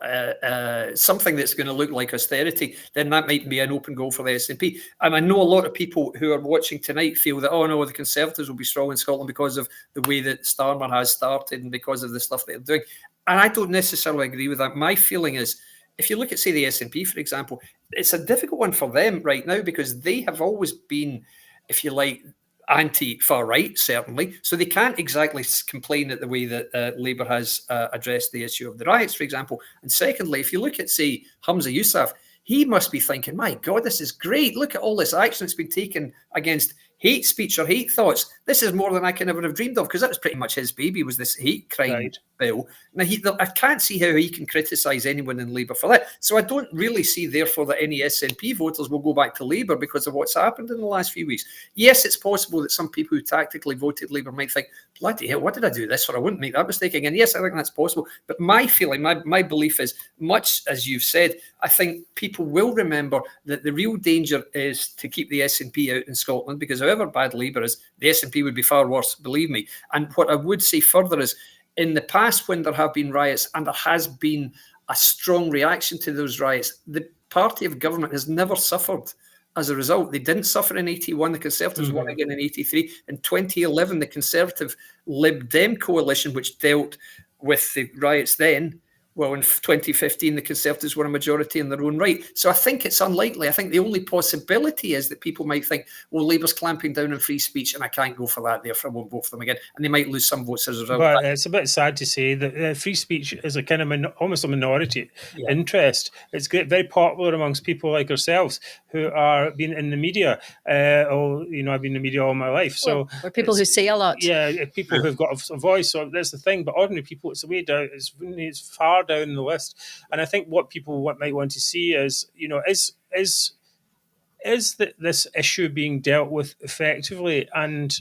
something that's going to look like austerity, then that might be an open goal for the SNP. And I know a lot of people who are watching tonight feel that, oh no, the Conservatives will be strong in Scotland because of the way that Starmer has started and because of the stuff they're doing. And I don't necessarily agree with that. My feeling is, if you look at, say, the SNP, for example, it's a difficult one for them right now because they have always been, if you like, anti-far right, certainly. So they can't exactly complain at the way that Labour has addressed the issue of the riots, for example. And secondly, if you look at, say, Hamza Yousaf, he must be thinking, my God, this is great. Look at all this action that's been taken against hate speech or hate thoughts. This is more than I can ever have dreamed of, because that was pretty much his baby, was this hate crime bill. Now, I can't see how he can criticise anyone in Labour for that. So I don't really see, therefore, that any SNP voters will go back to Labour because of what's happened in the last few weeks. Yes, it's possible that some people who tactically voted Labour might think, bloody hell, what did I do this for? I wouldn't make that mistake again. Yes, I think that's possible. But my feeling, my belief is, much as you've said, I think people will remember that the real danger is to keep the SNP out in Scotland, because however bad Labour is, the SNP would be far worse, believe me. And what I would say further is, in the past, when there have been riots and there has been a strong reaction to those riots, the party of government has never suffered as a result. They didn't suffer in 81. The Conservatives won again in 83. In 2011, the Conservative Lib Dem coalition, which dealt with the riots then, well, in 2015, the Conservatives were a majority in their own right. So I think it's unlikely. I think the only possibility is that people might think, well, Labour's clamping down on free speech and I can't go for that, therefore I won't vote for them again. And they might lose some votes as a result. But it's a bit sad to say that free speech is a kind of almost a minority interest. It's very popular amongst people like ourselves who are being in the media. I've been in the media all my life. So or people who say a lot. Yeah, people who've got a voice. So that's the thing. But ordinary people, it's way down. It's far down the list. And I think what people might want to see is, is this issue being dealt with effectively? And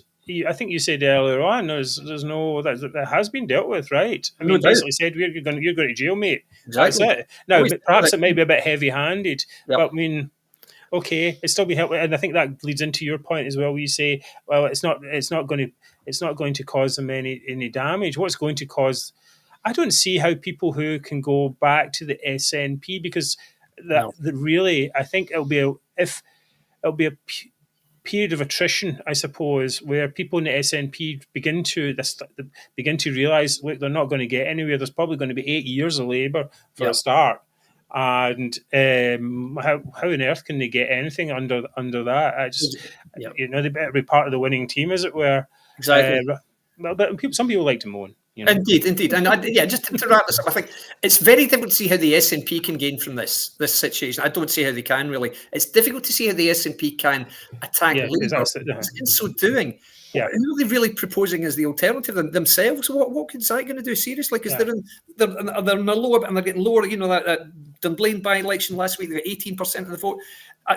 I think you said earlier on, there's no that has been dealt with, right? I mean, basically said you're going to jail, mate. Exactly. That's it. Now, perhaps it may be a bit heavy-handed, but I mean, okay, it's still be helpful, and I think that leads into your point as well. Where you say, well, it's not going to cause them any damage. What's going to cause? I don't see how people who can go back to the SNP, because really, I think it'll be a period of attrition, I suppose, where people in the SNP begin to realise, look, they're not going to get anywhere. There's probably going to be 8 years of Labour for a start, and how on earth can they get anything under that? They better be part of the winning team, as it were. Exactly. But some people like to moan. Indeed. And just to wrap this up, I think it's very difficult to see how the SNP can gain from this situation. I don't see how they can, really. It's difficult to see how the SNP can attack Labour. In so doing, Yeah. Who are they really proposing as the alternative themselves? What is that going to do? Seriously, because Yeah. they're in a lower and they're getting lower. You know that Dunblane by-election last week, they got 18% of the vote.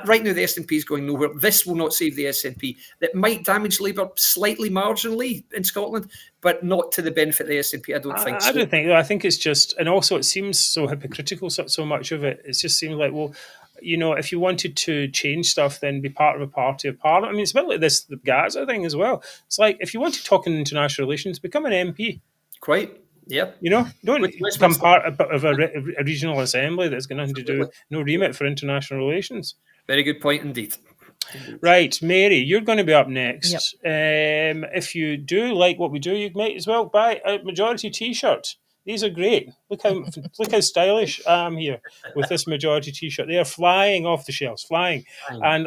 Right now, the SNP is going nowhere. This will not save the SNP. That might damage Labour slightly, marginally in Scotland, but not to the benefit of the SNP. I don't think. I don't think. I think it's just, and also it seems so hypocritical. So much of it. It just seems like, well, you know, if you wanted to change stuff, then be part of a party of parliament. I mean, it's a bit like this the Gaza thing as well. It's like if you want to talk in international relations, become an MP. Quite. Yeah. You know, don't With become Westminster. part of a regional assembly that's got nothing to do, no remit for international relations. Very good point indeed. Right, Mary, you're going to be up next. If you do like what we do, you might as well buy a Majority T-shirt. These are great. Look how stylish I am here with this Majority T-shirt. They are flying off the shelves, flying, and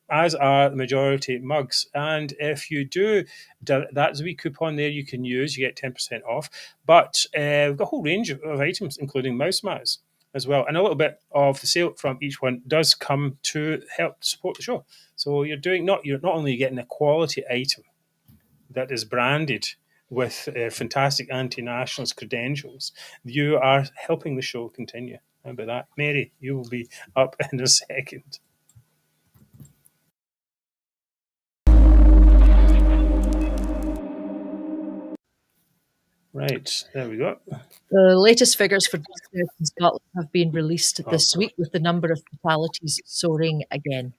as are the Majority mugs. And if you do, that's a wee coupon there you can use. You get 10% off. But we've got a whole range of items, including mouse mats as well, and a little bit of the sale from each one does come to help support the show. So you're not only getting a quality item that is branded with fantastic anti-nationalist credentials, you are helping the show continue. How about that, Mary? You will be up in a second. Right, there we go. The latest figures for drug deaths in Scotland have been released this week, with the number of fatalities soaring again.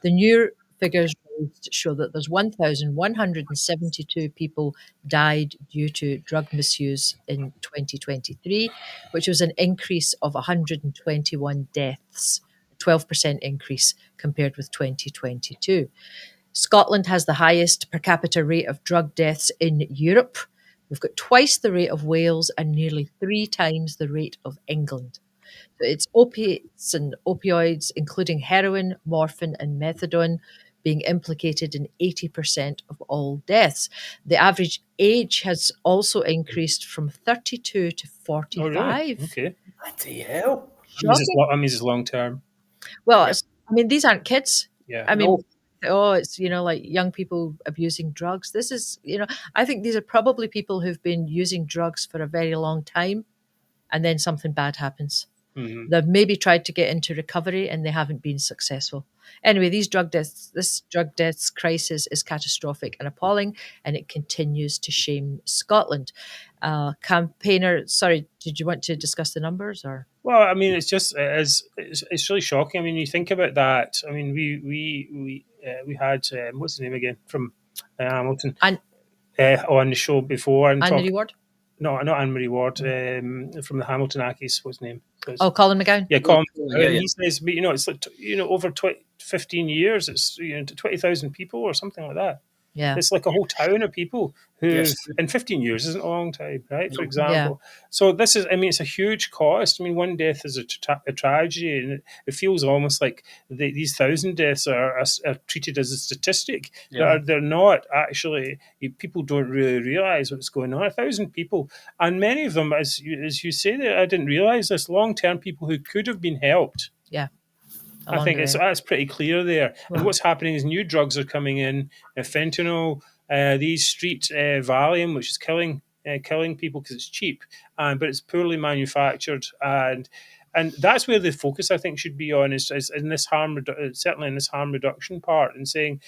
The new figures released show that there's 1,172 people died due to drug misuse in 2023, which was an increase of 121 deaths, a 12% increase compared with 2022. Scotland has the highest per capita rate of drug deaths in Europe. We've got twice the rate of Wales and nearly 3 times the rate of England. So it's opiates and opioids, including heroin, morphine, and methadone, being implicated in 80% of all deaths. The average age has also increased from 32 to 45. Oh, really? Okay. Bloody hell. That means it's long term. Well, I mean, these aren't kids. Yeah. I mean, it's, like young people abusing drugs. This is, I think these are probably people who've been using drugs for a very long time, and then something bad happens. Mm-hmm. They've maybe tried to get into recovery and they haven't been successful. Anyway, this drug deaths crisis is catastrophic and appalling, and it continues to shame Scotland. Campaigner, sorry, did you want to discuss the numbers or? Well, I mean, it's really shocking. I mean, you think about that. I mean, we had what's his name again from Hamilton on the show before, and Anne-Marie Ward. No, not Anne-Marie Ward. From the Hamilton Ackies, what's his name? Colin McGowan. Yeah, Colin. Yeah. He says, but it's like over 15 years, it's 20,000 people or something like that. Yeah, it's like a whole town of people who, in 15 years, isn't a long time, right? For example. Yeah. So this is, it's a huge cost. I mean, one death is a tragedy, and it feels almost like these 1,000 deaths are treated as a statistic. Yeah. They're not actually. People don't really realize what's going on. 1,000 people, and many of them, as you say, there, I didn't realize this. Long-term people who could have been helped. Yeah. I think that's pretty clear there. Wow. And what's happening is new drugs are coming in, fentanyl, these street Valium, which is killing people because it's cheap, but it's poorly manufactured, and that's where the focus I think should be on is in this certainly in this harm reduction part, and saying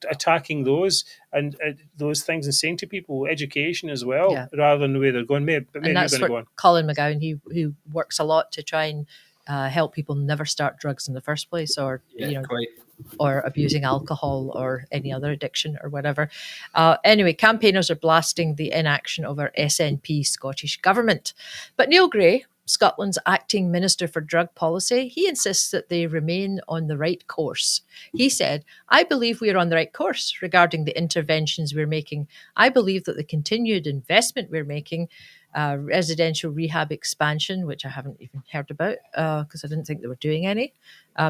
attacking those and those things, and saying to people education as well, rather than the way they're going. And that's what Colin McGowan, he works a lot to try and help people never start drugs in the first place, or or abusing alcohol or any other addiction or whatever. Anyway, campaigners are blasting the inaction of our SNP Scottish Government. But Neil Gray, Scotland's acting Minister for Drug Policy, he insists that they remain on the right course. He said, "I believe we are on the right course regarding the interventions we're making. I believe that the continued investment we're making, residential rehab expansion, which I haven't even heard about because I didn't think they were doing any,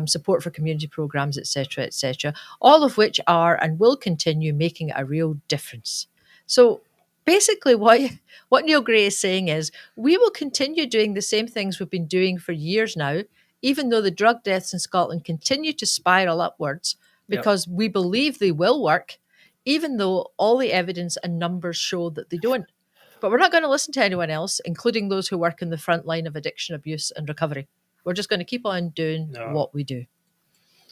support for community programs, etc., all of which are and will continue making a real difference." So basically what Neil Gray is saying is we will continue doing the same things we've been doing for years now, even though the drug deaths in Scotland continue to spiral upwards, because we believe they will work, even though all the evidence and numbers show that they don't. But we're not going to listen to anyone else, including those who work in the front line of addiction, abuse, and recovery. We're just going to keep on doing what we do.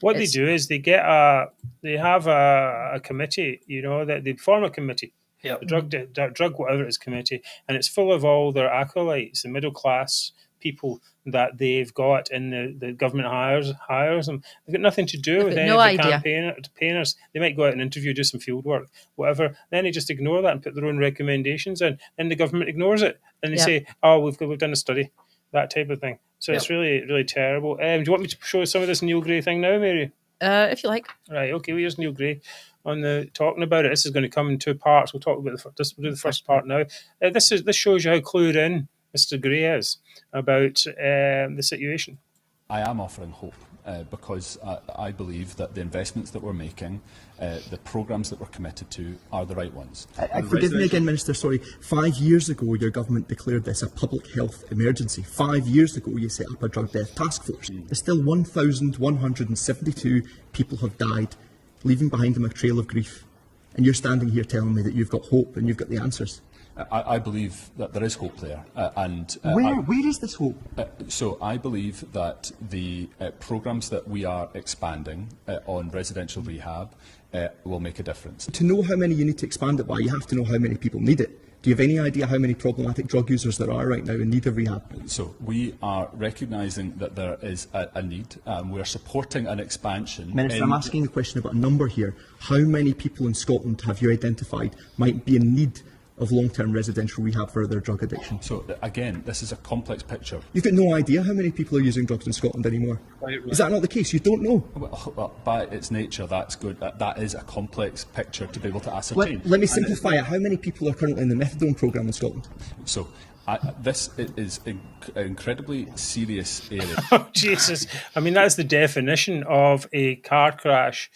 What they do is they have a committee, that they form a committee, the drug whatever it is committee, and it's full of all their acolytes, the middle class people that they've got, and the government hires them. They've got nothing to do with any of the campaigners. They might go out and interview, do some field work, whatever. Then they just ignore that and put their own recommendations in, and the government ignores it, and they say, "Oh, we've done a study," that type of thing. So it's really, really terrible. Do you want me to show some of this Neil Gray thing now, Mary? If you like. Right. Okay. Well, here's Neil Gray talking about it. This is going to come in two parts. We'll talk about we'll do the first part now. This shows you how clued in Mr. Gray is about the situation. I am offering hope because I believe that the investments that we're making, the programmes that we're committed to, are the right ones. Forgive me again, Minister, sorry. 5 years ago, your government declared this a public health emergency. 5 years ago, you set up a drug death task force. There's still 1,172 people have died, leaving behind them a trail of grief. And you're standing here telling me that you've got hope and you've got the answers. I believe that there is hope there. Where is this hope? So I believe that the programmes that we are expanding on residential rehab will make a difference. To know how many you need to expand it by, you have to know how many people need it. Do you have any idea how many problematic drug users there are right now in need of rehab? So we are recognising that there is a need. We're supporting an expansion. Minister, I'm asking the question about a number here. How many people in Scotland have you identified might be in need of long-term residential rehab for their drug addiction? So again, this is a complex picture. You've got no idea how many people are using drugs in Scotland anymore. Is that not the case? You don't know? Well, by its nature, that's good. That is a complex picture to be able to ascertain. Let me simplify it. How many people are currently in the methadone programme in Scotland? So this is an incredibly serious area. Oh, Jesus. I mean, that's the definition of a car crash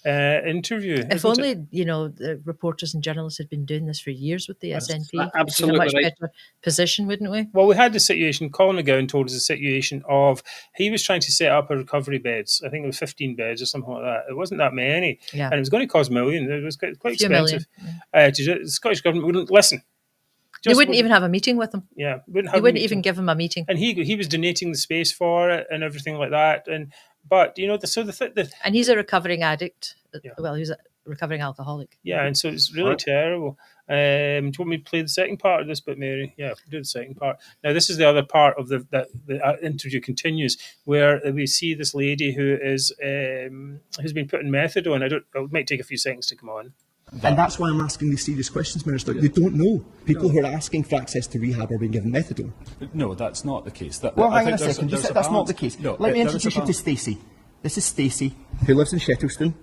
interview. If only, the reporters and journalists had been doing this for years with the SNP. Absolutely in a much better position, wouldn't we? Well, we had the situation, Colin McGowan told us the situation of, he was trying to set up a recovery beds. I think it was 15 beds or something like that. It wasn't that many. Yeah. And it was going to cost millions. It was quite expensive. The Scottish government wouldn't listen. They wouldn't even have a meeting with him. Yeah. They wouldn't even give him a meeting. And he was donating the space for it and everything like that. But and he's a recovering addict. Yeah. Well, he's a recovering alcoholic. Yeah, and so it's really terrible. Do you want me to play the second part of this bit, Mary? Yeah, we'll do the second part. Now, this is the other part of the interview continues, where we see this lady who is who's been put in methadone. It might take a few seconds to come on. And that's why I'm asking these serious questions, Minister. You don't know. People who are asking for access to rehab are being given methadone. No, that's not the case. Hang on a second. You said that's not the case. No, let me introduce you to Stacey. This is Stacey, who lives in Shettleston.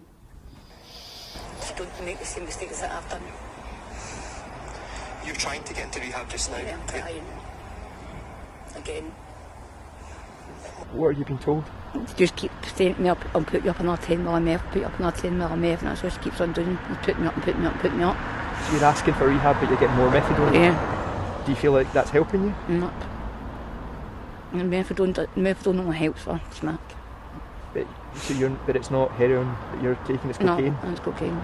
Don't make the same mistakes that I've done. You're trying to get into rehab just now? Yeah, I'm trying. Again. What have you been told? Just keep saying to me, I'll put you up another 10 mil of meth, put you up another 10 mil of meth, and that's what she keeps on doing. She's putting me up and putting me up and putting me up. So you're asking for rehab, but you're getting more methadone? Yeah. Do you feel like that's helping you? Nope. And methadone only helps for smack. But it's not heroin that you're taking, it's cocaine? No, it's cocaine.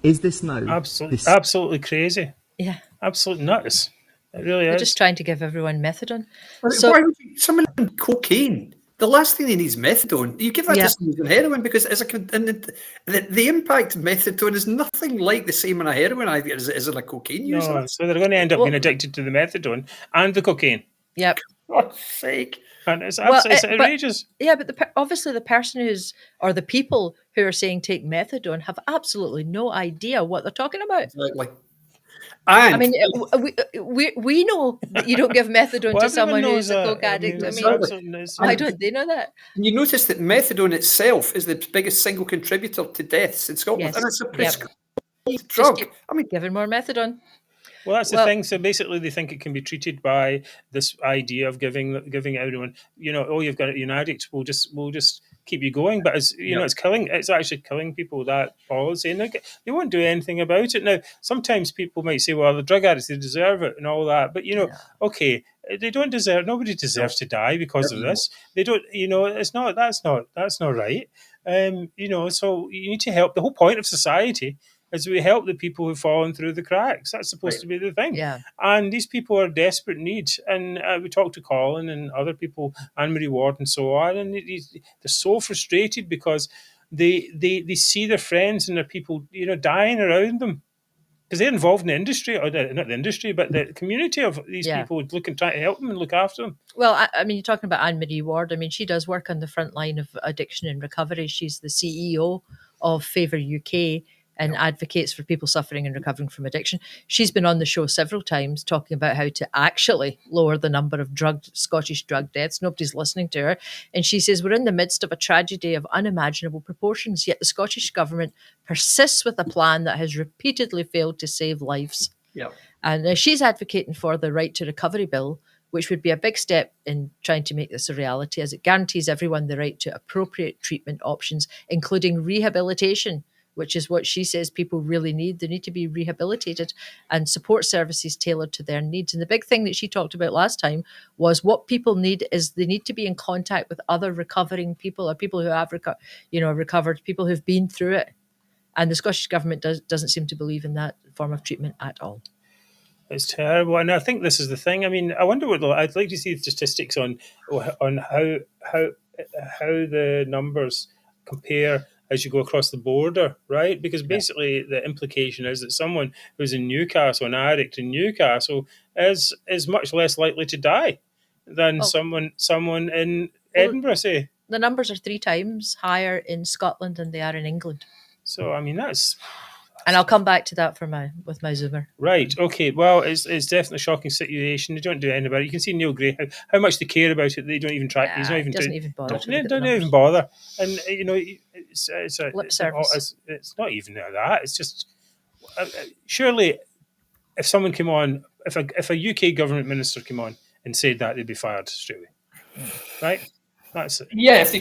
Is this now? Absolutely crazy. Yeah. Absolutely nuts. It really They're is. just trying to give everyone methadone. Why would someone on cocaine? The last thing they need is methadone. You give that to someone on heroin because the impact of methadone is nothing like the same on a heroin idea as it is on a cocaine user. No, so they're going to end up being addicted to the methadone and the cocaine. Yep. For God's sake. And it's outrageous. But obviously the person or the people who are saying take methadone have absolutely no idea what they're talking about. Exactly. And I mean, we know that you don't give methadone to someone who's a coke addict. Why don't they know that? And you notice that methadone itself is the biggest single contributor to deaths in Scotland. Yes. And it's a prescribed drug. Give her more methadone. Well, that's the thing. So basically, they think it can be treated by this idea of giving everyone, oh, you've got an addict. We'll just keep you going. But it's killing. It's actually killing people. That policy, and they won't do anything about it. Now, sometimes people might say, "Well, the drug addicts, they deserve it," and all that. But okay, they don't deserve. Nobody deserves to die because of this. They don't. It's not. That's not right. So you need to help. The whole point of society is we help the people who've fallen through the cracks. That's supposed to be the thing. Yeah. And these people are desperate need. And we talked to Colin and other people, Anne-Marie Ward and so on, and they're so frustrated because they see their friends and their people, dying around them. Because they're involved in the industry, or not the industry, but the community of these people looking, trying to help them and look after them. Well, I mean, you're talking about Anne-Marie Ward. I mean, she does work on the front line of addiction and recovery. She's the CEO of Favour UK and advocates for people suffering and recovering from addiction. She's been on the show several times talking about how to actually lower the number of Scottish drug deaths. Nobody's listening to her. And she says, we're in the midst of a tragedy of unimaginable proportions, yet the Scottish Government persists with a plan that has repeatedly failed to save lives. Yeah. And she's advocating for the Right to Recovery Bill, which would be a big step in trying to make this a reality, as it guarantees everyone the right to appropriate treatment options, including rehabilitation, which is what she says people really need. They need to be rehabilitated, and support services tailored to their needs. And the big thing that she talked about last time was what people need is they need to be in contact with other recovering people, or people who have recovered, people who've been through it. And the Scottish Government doesn't seem to believe in that form of treatment at all. It's terrible, and I think this is the thing. I mean, I wonder I'd like to see the statistics on how the numbers compare as you go across the border, right? Because basically the implication is that someone who's in Newcastle, an addict in Newcastle, is much less likely to die than someone in Edinburgh, say. The numbers are 3 times higher in Scotland than they are in England. So, I mean, that's... And I'll come back to that with my Zoomer. Right. Okay. Well, it's definitely a shocking situation. They don't do anything about it. You can see Neil Gray how much they care about it. They don't even try. He's not even. Doesn't even bother. Don't even bother. And it's lip service. It's not even that. It's just surely, if someone came on, if a UK government minister came on and said that, they'd be fired straight away. Right. That's it. Yeah, if they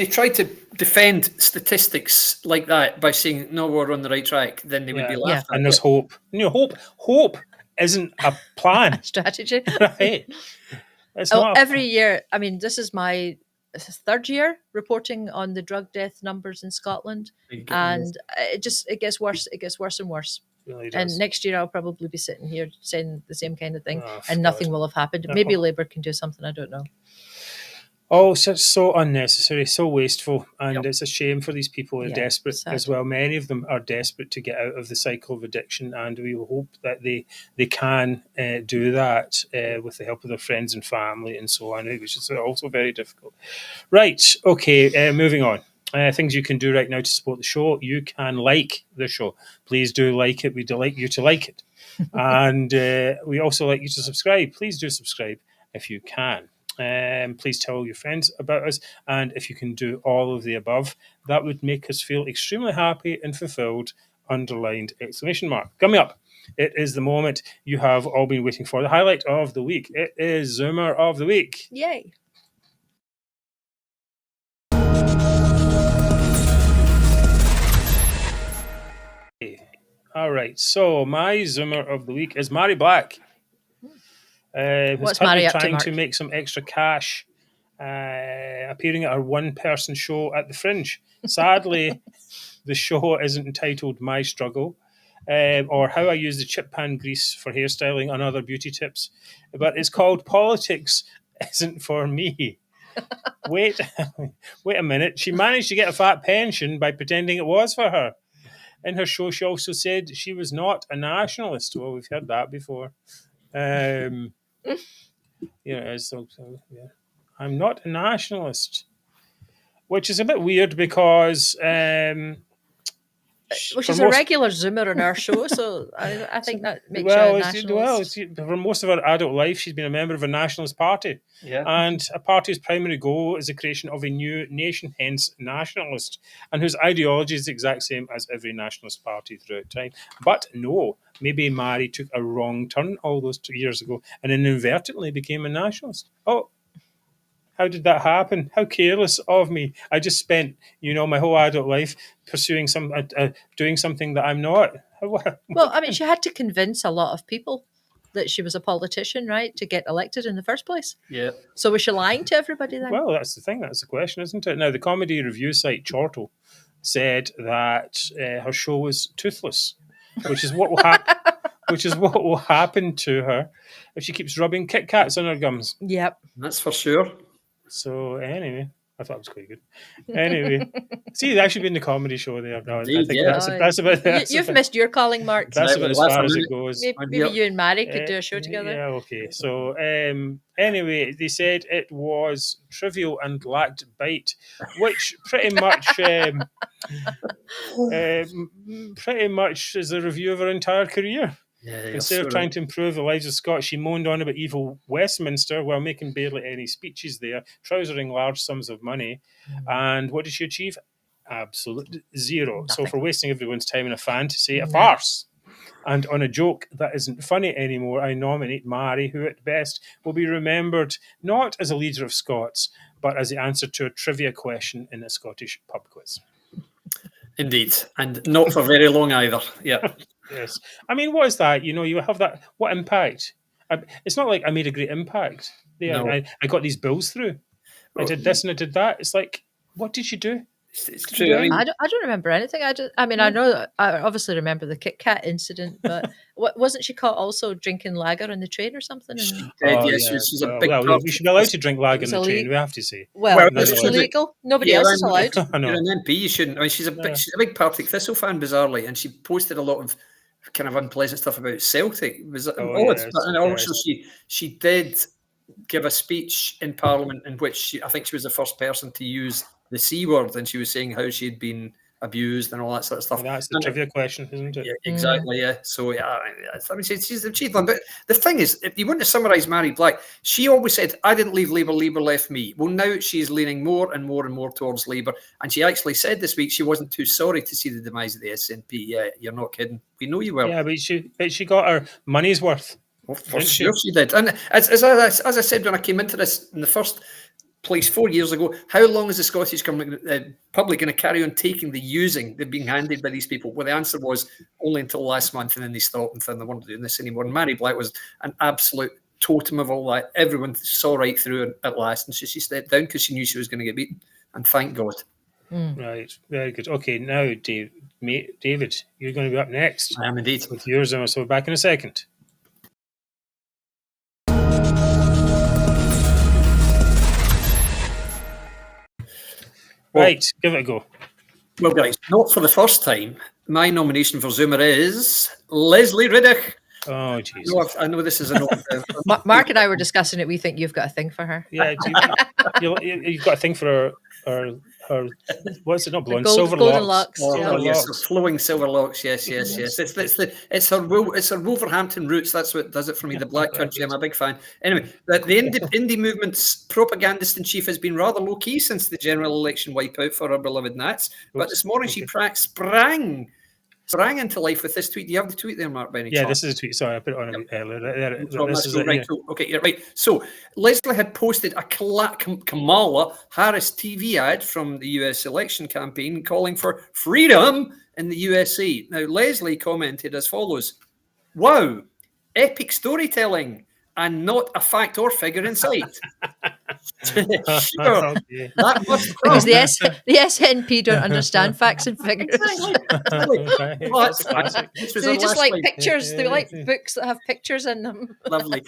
try to defend statistics like that by saying no, we're on the right track, then they would be laughed at. And there's hope. Hope isn't a plan. Strategy. Right. Every year, I mean, this is my 3rd year reporting on the drug death numbers in Scotland, and it gets worse. It gets worse and worse. Really does. And next year I'll probably be sitting here saying the same kind of thing, and nothing will have happened. Maybe Labour can do something. I don't know. Oh, so unnecessary, so wasteful, and it's a shame for these people who are desperate as well. Many of them are desperate to get out of the cycle of addiction, and we hope that they can do that with the help of their friends and family and so on, which is also very difficult. Right, okay, moving on. Things you can do right now to support the show. You can like the show. Please do like it. We'd like you to like it. And we also like you to subscribe. Please do subscribe if you can. Please tell your friends about us, and if you can do all of the above, that would make us feel extremely happy and fulfilled, underlined exclamation mark. Coming up, it is the moment you have all been waiting for, the highlight of the week. It is Zoomer of the Week. Yay. All right, so my Zoomer of the week is Mary Black. What's Mary up to, trying Mark? to make some extra cash, appearing at her one-person show at the Fringe. Sadly, the show isn't entitled My Struggle, or How I Use the Chip Pan Grease for Hairstyling and Other Beauty Tips, but it's called Politics Isn't For Me. Wait a minute. She managed to get a fat pension by pretending it was for her. In her show, she also said she was not a nationalist. Well, we've heard that before. I'm not a nationalist, which is a bit weird because Well, she's for a most- regular Zoomer on our show, so I think that makes well, her a it's- nationalist. for most of her adult life, she's been a member of a nationalist party. Yeah. And a party's primary goal is the creation of a new nation, hence nationalist, and whose ideology is the exact same as every nationalist party throughout time. But no, maybe Mary took a wrong turn all those 2 years ago and inadvertently became a nationalist. Oh, how did that happen? How careless of me! I just spent, my whole adult life pursuing doing something that I'm not. Well, I mean, she had to convince a lot of people that she was a politician, right, to get elected in the first place. Yeah. So was she lying to everybody then? Well, that's the thing. That's the question, isn't it? Now, the comedy review site Chortle said that her show was toothless, which is what will happen. Which is what will happen to her if she keeps rubbing Kit Kats on her gums. Yep. That's for sure. So anyway, I thought it was quite good. Anyway, see, that should be in the comedy show there. No, I Indeed, think yeah. that's You've missed your calling, Mark. That's about as Last far as minute. it goes. Maybe Yep. you and Mary could do a show together. Yeah, okay. So anyway, they said it was trivial and lacked bite, which pretty much is a review of her entire career. Yeah, Instead of trying to improve the lives of Scots, she moaned on about evil Westminster while making barely any speeches there, trousering large sums of money. And what did she achieve? Absolute zero. So for wasting everyone's time in a fantasy, a farce, and on a joke that isn't funny anymore, I nominate Mary, who at best will be remembered not as a leader of Scots, but as the answer to a trivia question in a Scottish pub quiz. Indeed. And not for very long either. Yeah. Yes. I mean, what is that? You have that. What impact? It's not like I made a great impact. Yeah, No. I got these bills through. I did this and I did that. It's like, what did you do? It's true. I mean, I don't remember anything. I know I obviously remember the Kit Kat incident, but wasn't she caught also drinking lager on the train or something? And, she's a big part. We should be allowed to drink lager It's in the train. illegal. We have to say. well, that's it's allowed. illegal. Nobody Yeah, else is I'm- allowed. I know. You're an MP, you shouldn't. I mean, she's a big Partick Thistle fan, bizarrely, and she posted a lot of kind of unpleasant stuff about Celtic. It was odd, yes, and also yes. she did give a speech in Parliament in which I think she was the first person to use the C word, and she was saying how she had been abused and all that sort of stuff. That's the trivia question, isn't it? Yeah, exactly. Yeah. So yeah, I mean, she's achieved one. But the thing is, if you want to summarise Mary Black, she always said, "I didn't leave Labour; Labour left me." Well, now she's leaning more and more and more towards Labour, and she actually said this week she wasn't too sorry to see the demise of the SNP. Yeah, you're not kidding. We know you will. Yeah, but she got her money's worth. Well, for Didn't sure she did. And as I said when I came into this in the first place 4 years ago, how long is the Scottish public going to carry on taking the using they're being handed by these people? Well, the answer was only until last month, and then they stopped and said they weren't doing this anymore. And Mary Black was an absolute totem of all that. Everyone saw right through it at last, and she stepped down because she knew she was going to get beaten. And thank God. Right, very good. Okay, now David, you're going to be up next I am indeed. with yours, and so we're back in a second. Right, give it a go. Well, guys, not for the first time, my nomination for Zoomer is Leslie Riddick. Oh, jeez. I know this is an old... Mark and I were discussing it. We think you've got a thing for her. Yeah, you've got a thing for her what's it, not blonde, silver golden locks. locks. Oh, Yeah. yes, her flowing silver locks. Yes. It's her Wolverhampton roots. That's what does it for me. The Black Country. I'm a big fan. Anyway, the indie movement's propagandist in chief has been rather low key since the general election wipeout for our beloved Nats. But this morning she sprang into life with this tweet. Do you have the tweet there, Mark? By any Yeah, chance? this is a tweet. Sorry, I put it on earlier. This is right. Okay, yeah, right. So Leslie had posted a Kamala Harris TV ad from the US election campaign calling for freedom in the USA. Now, Leslie commented as follows: "Wow, epic storytelling, and not a fact or figure in sight." Sure, Okay. that must Because the SNP don't understand facts and figures. Exactly. That's a classic. This was So they her just last like line. pictures. They like books that have pictures in them. Lovely.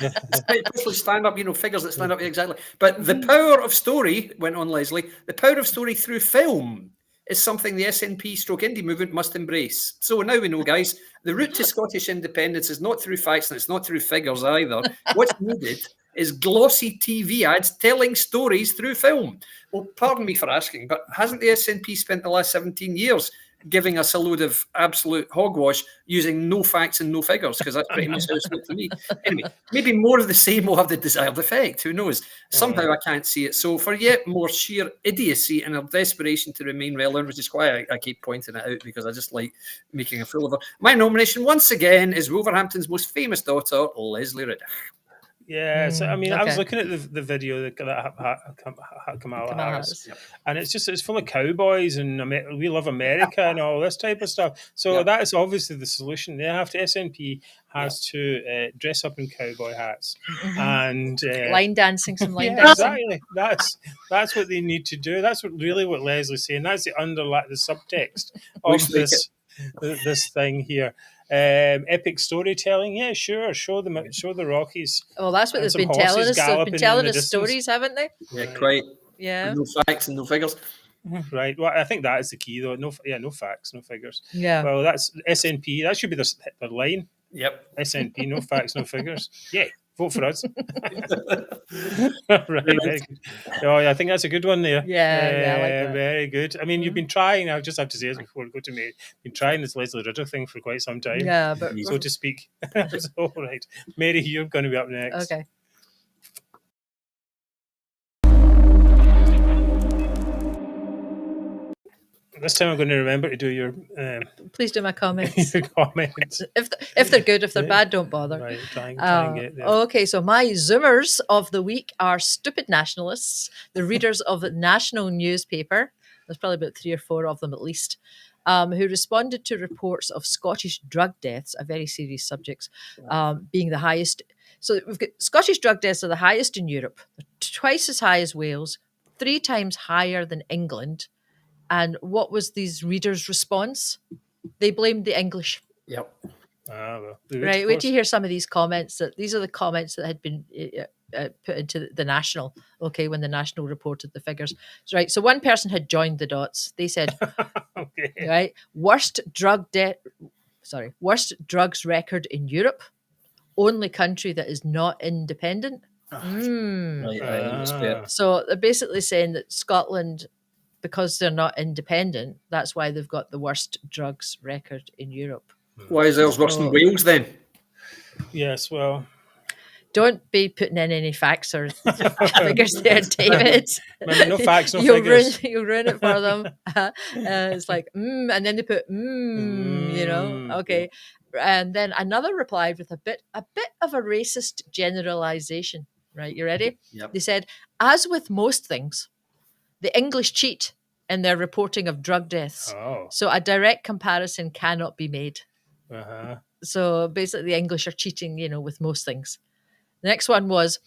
Especially stand up, figures that stand up, exactly. But the power of story, went on Leslie, the power of story through film is something the SNP stroke indie movement must embrace. So now we know, guys, the route to Scottish independence is not through facts and it's not through figures either. What's needed is glossy TV ads telling stories through film. Well, pardon me for asking, but hasn't the SNP spent the last 17 years giving us a load of absolute hogwash using no facts and no figures, because that's pretty much how it's looked to me. Anyway, maybe more of the same will have the desired effect. Who knows? Somehow I can't see it. So for yet more sheer idiocy and our desperation to remain relevant, which is why I keep pointing it out, because I just like making a fool of her. My nomination, once again, is Wolverhampton's most famous daughter, Leslie Riddick. Yeah, so I mean, I was okay. looking at the video that Kamala Kamala Harris, Harris. and it's full of cowboys and we love America and all this type of stuff. So that is obviously the solution. They have to SNP has to dress up in cowboy hats and Line dancing, some line yeah, dancing. exactly. That's what they need to do. That's what Leslie's saying. That's the subtext of this thing here. Epic storytelling, yeah, sure. Show the Rockies. Well, that's what and they've some been telling horses us. They've been galloping in telling the us distance. stories, haven't they? Yeah, quite. Yeah. No facts and no figures. Right. Well, I think that is the key, though. No facts, no figures. Yeah. Well, that's SNP. That should be their line. Yep. SNP, no facts, no figures. Yeah, vote for us. Right. Very good. Oh, yeah, I think that's a good one there. Yeah, I like that. Very good. I mean, you've been trying. I just have to say this before we go to Mary. Been trying this Leslie Riddick thing for quite some time. Yeah, but so to speak. So, right, Mary, you're going to be up next. okay. This time I'm going to remember to do your Please do my comments. your comments. If they're good, if they're bad, don't bother. Right, try and get there. Okay, so my Zoomers of the week are stupid nationalists, the readers of the national newspaper. There's probably about 3 or 4 of them at least, who responded to reports of Scottish drug deaths, a very serious subject, being the highest. So we've got Scottish drug deaths are the highest in Europe. They're twice as high as Wales, 3 times higher than England. And what was these readers' response? They blamed the English. Yep. Well, Right. Wait to hear some of these comments. These are the comments that had been put into the National. Okay, when the National reported the figures. Right. So one person had joined the dots. They said, okay. Right, worst drugs record in Europe. Only country that is not independent. So they're basically saying that Scotland, because they're not independent, that's why they've got the worst drugs record in Europe. Why is theirs worse than Wales then? Yes, well, don't be putting in any facts or figures there, David. No facts, no figures. You'll ruin it for them. It's like, and then they put, okay. And then another replied with a bit of a racist generalization. Right, you ready? Yep. They said, as with most things, the English cheat in their reporting of drug deaths. Oh. So a direct comparison cannot be made. Uh-huh. So basically the English are cheating, with most things. The next one was,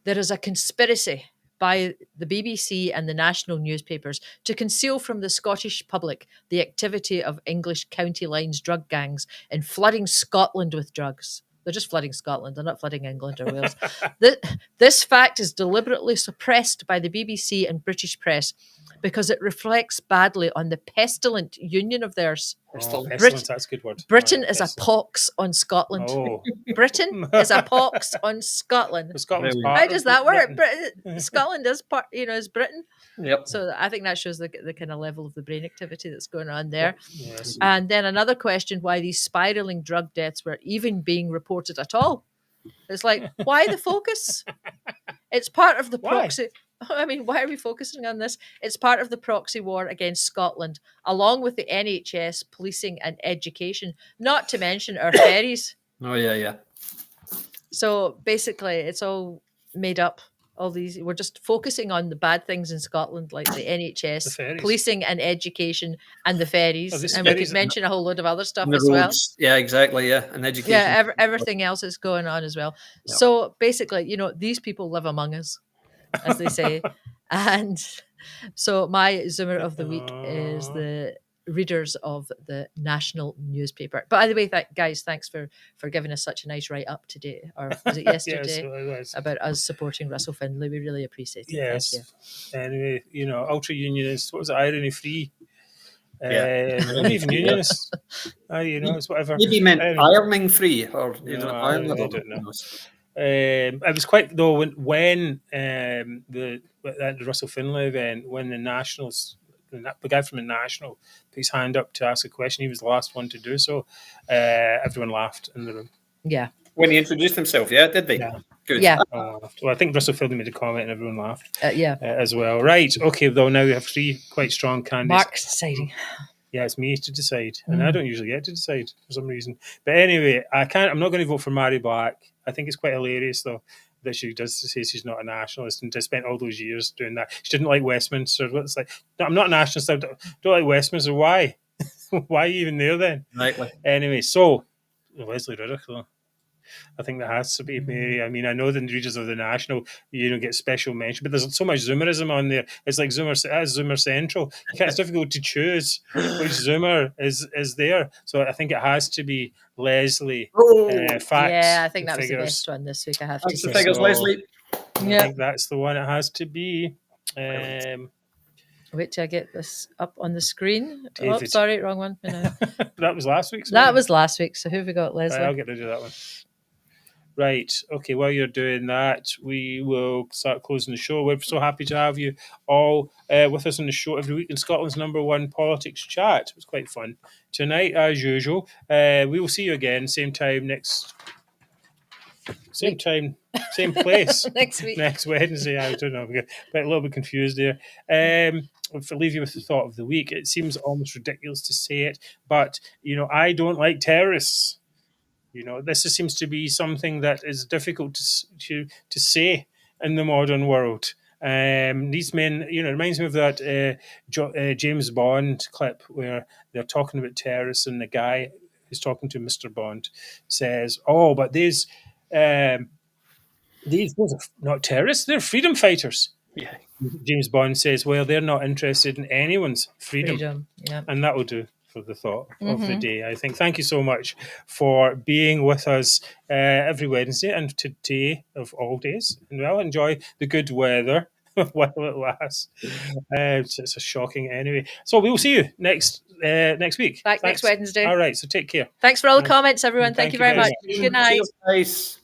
there is a conspiracy by the BBC and the national newspapers to conceal from the Scottish public the activity of English county lines drug gangs in flooding Scotland with drugs. They're just flooding Scotland. They're not flooding England or Wales. This fact is deliberately suppressed by the BBC and British press because it reflects badly on the pestilent union of theirs. Pestilence, that's a good word. Britain is a pox on Scotland. Oh. Britain is a pox on Scotland. How does that work? Scotland is part, is Britain. Yep. So I think that shows the kind of level of the brain activity that's going on there. Yes. And then another question, why these spiraling drug deaths were even being reported at all. It's like, why the focus? It's part of the proxy. I mean, why are we focusing on this? It's part of the proxy war against Scotland, along with the NHS, policing and education, not to mention our ferries. Oh, yeah. So basically, it's all made up. All these, we're just focusing on the bad things in Scotland, like the NHS, the policing and education, and the ferries. And we could mention a whole load of other stuff as well. Yeah, exactly. Yeah, and education. Yeah, everything else is going on as well. Yep. So basically, these people live among us, as they say. And so my Zoomer of the week is the readers of the national newspaper. But by the way, guys, thanks for giving us such a nice write-up today, or was it yesterday? Yes, about us supporting Russell Findlay. We really appreciate it. Yes. Anyway, ultra unionists. What was it? Irony free. Not even unionists. It's whatever. Maybe meant ironing free, or I don't know. It was quite though when the Russell Findlay event, when the Nationals the guy from the National put his hand up to ask a question. He was the last one to do so. Everyone laughed in the room. Yeah. When he introduced himself, yeah, did they? Yeah. Good. Yeah. Well, I think Russell Fielding made a comment and everyone laughed Yeah. as well. Right. Okay, though now we have 3 quite strong candidates. Mark's deciding. Yeah, it's me to decide, and I don't usually get to decide for some reason. But anyway, I'm not going to vote for Mary Black. I think it's quite hilarious, though, that she does say she's not a nationalist and to spend all those years doing that. She didn't like Westminster. It's like, no, I'm not a nationalist. I don't like Westminster. Why? Why are you even there then? Exactly. Anyway, so Leslie Riddoch, though. I think that has to be Mary. I mean, I know the readers of the National, get special mention, but there's so much Zoomerism on there. It's like Zoomer Central. It's difficult to choose which Zoomer is there. So I think it has to be Leslie. Facts. Yeah, I think that was the figures. best one this week. I have That's to the say. figures, Leslie. I think that's the one it has to be. Wait till I get this up on the screen. David. Oh, sorry, wrong one. No. That was last week's. That was last week. So who have we got, Leslie? Right, I'll get rid of that one. Right. Okay. While you're doing that, we will start closing the show. We're so happy to have you all with us on the show every week in Scotland's #1 politics chat. It was quite fun tonight, as usual. We will see you again, same time same place Next week. next Wednesday. I don't know. A little bit confused there. I'll leave you with the thought of the week. It seems almost ridiculous to say it, but I don't like terrorists. This seems to be something that is difficult to say in the modern world. These men, it reminds me of that James Bond clip where they're talking about terrorists, and the guy who's talking to Mr. Bond says, "Oh, but these are not terrorists; they're freedom fighters." Yeah. James Bond says, "Well, they're not interested in anyone's freedom." Yeah. And that will do for the thought of the day, I think. Thank you so much for being with us every Wednesday and today of all days. And well, enjoy the good weather while it lasts. It's a shocking anyway. So we'll see you next week. Back next Wednesday. All right, so take care. Thanks for all the comments, everyone. Thank you very very much. Good night. Cheers, guys.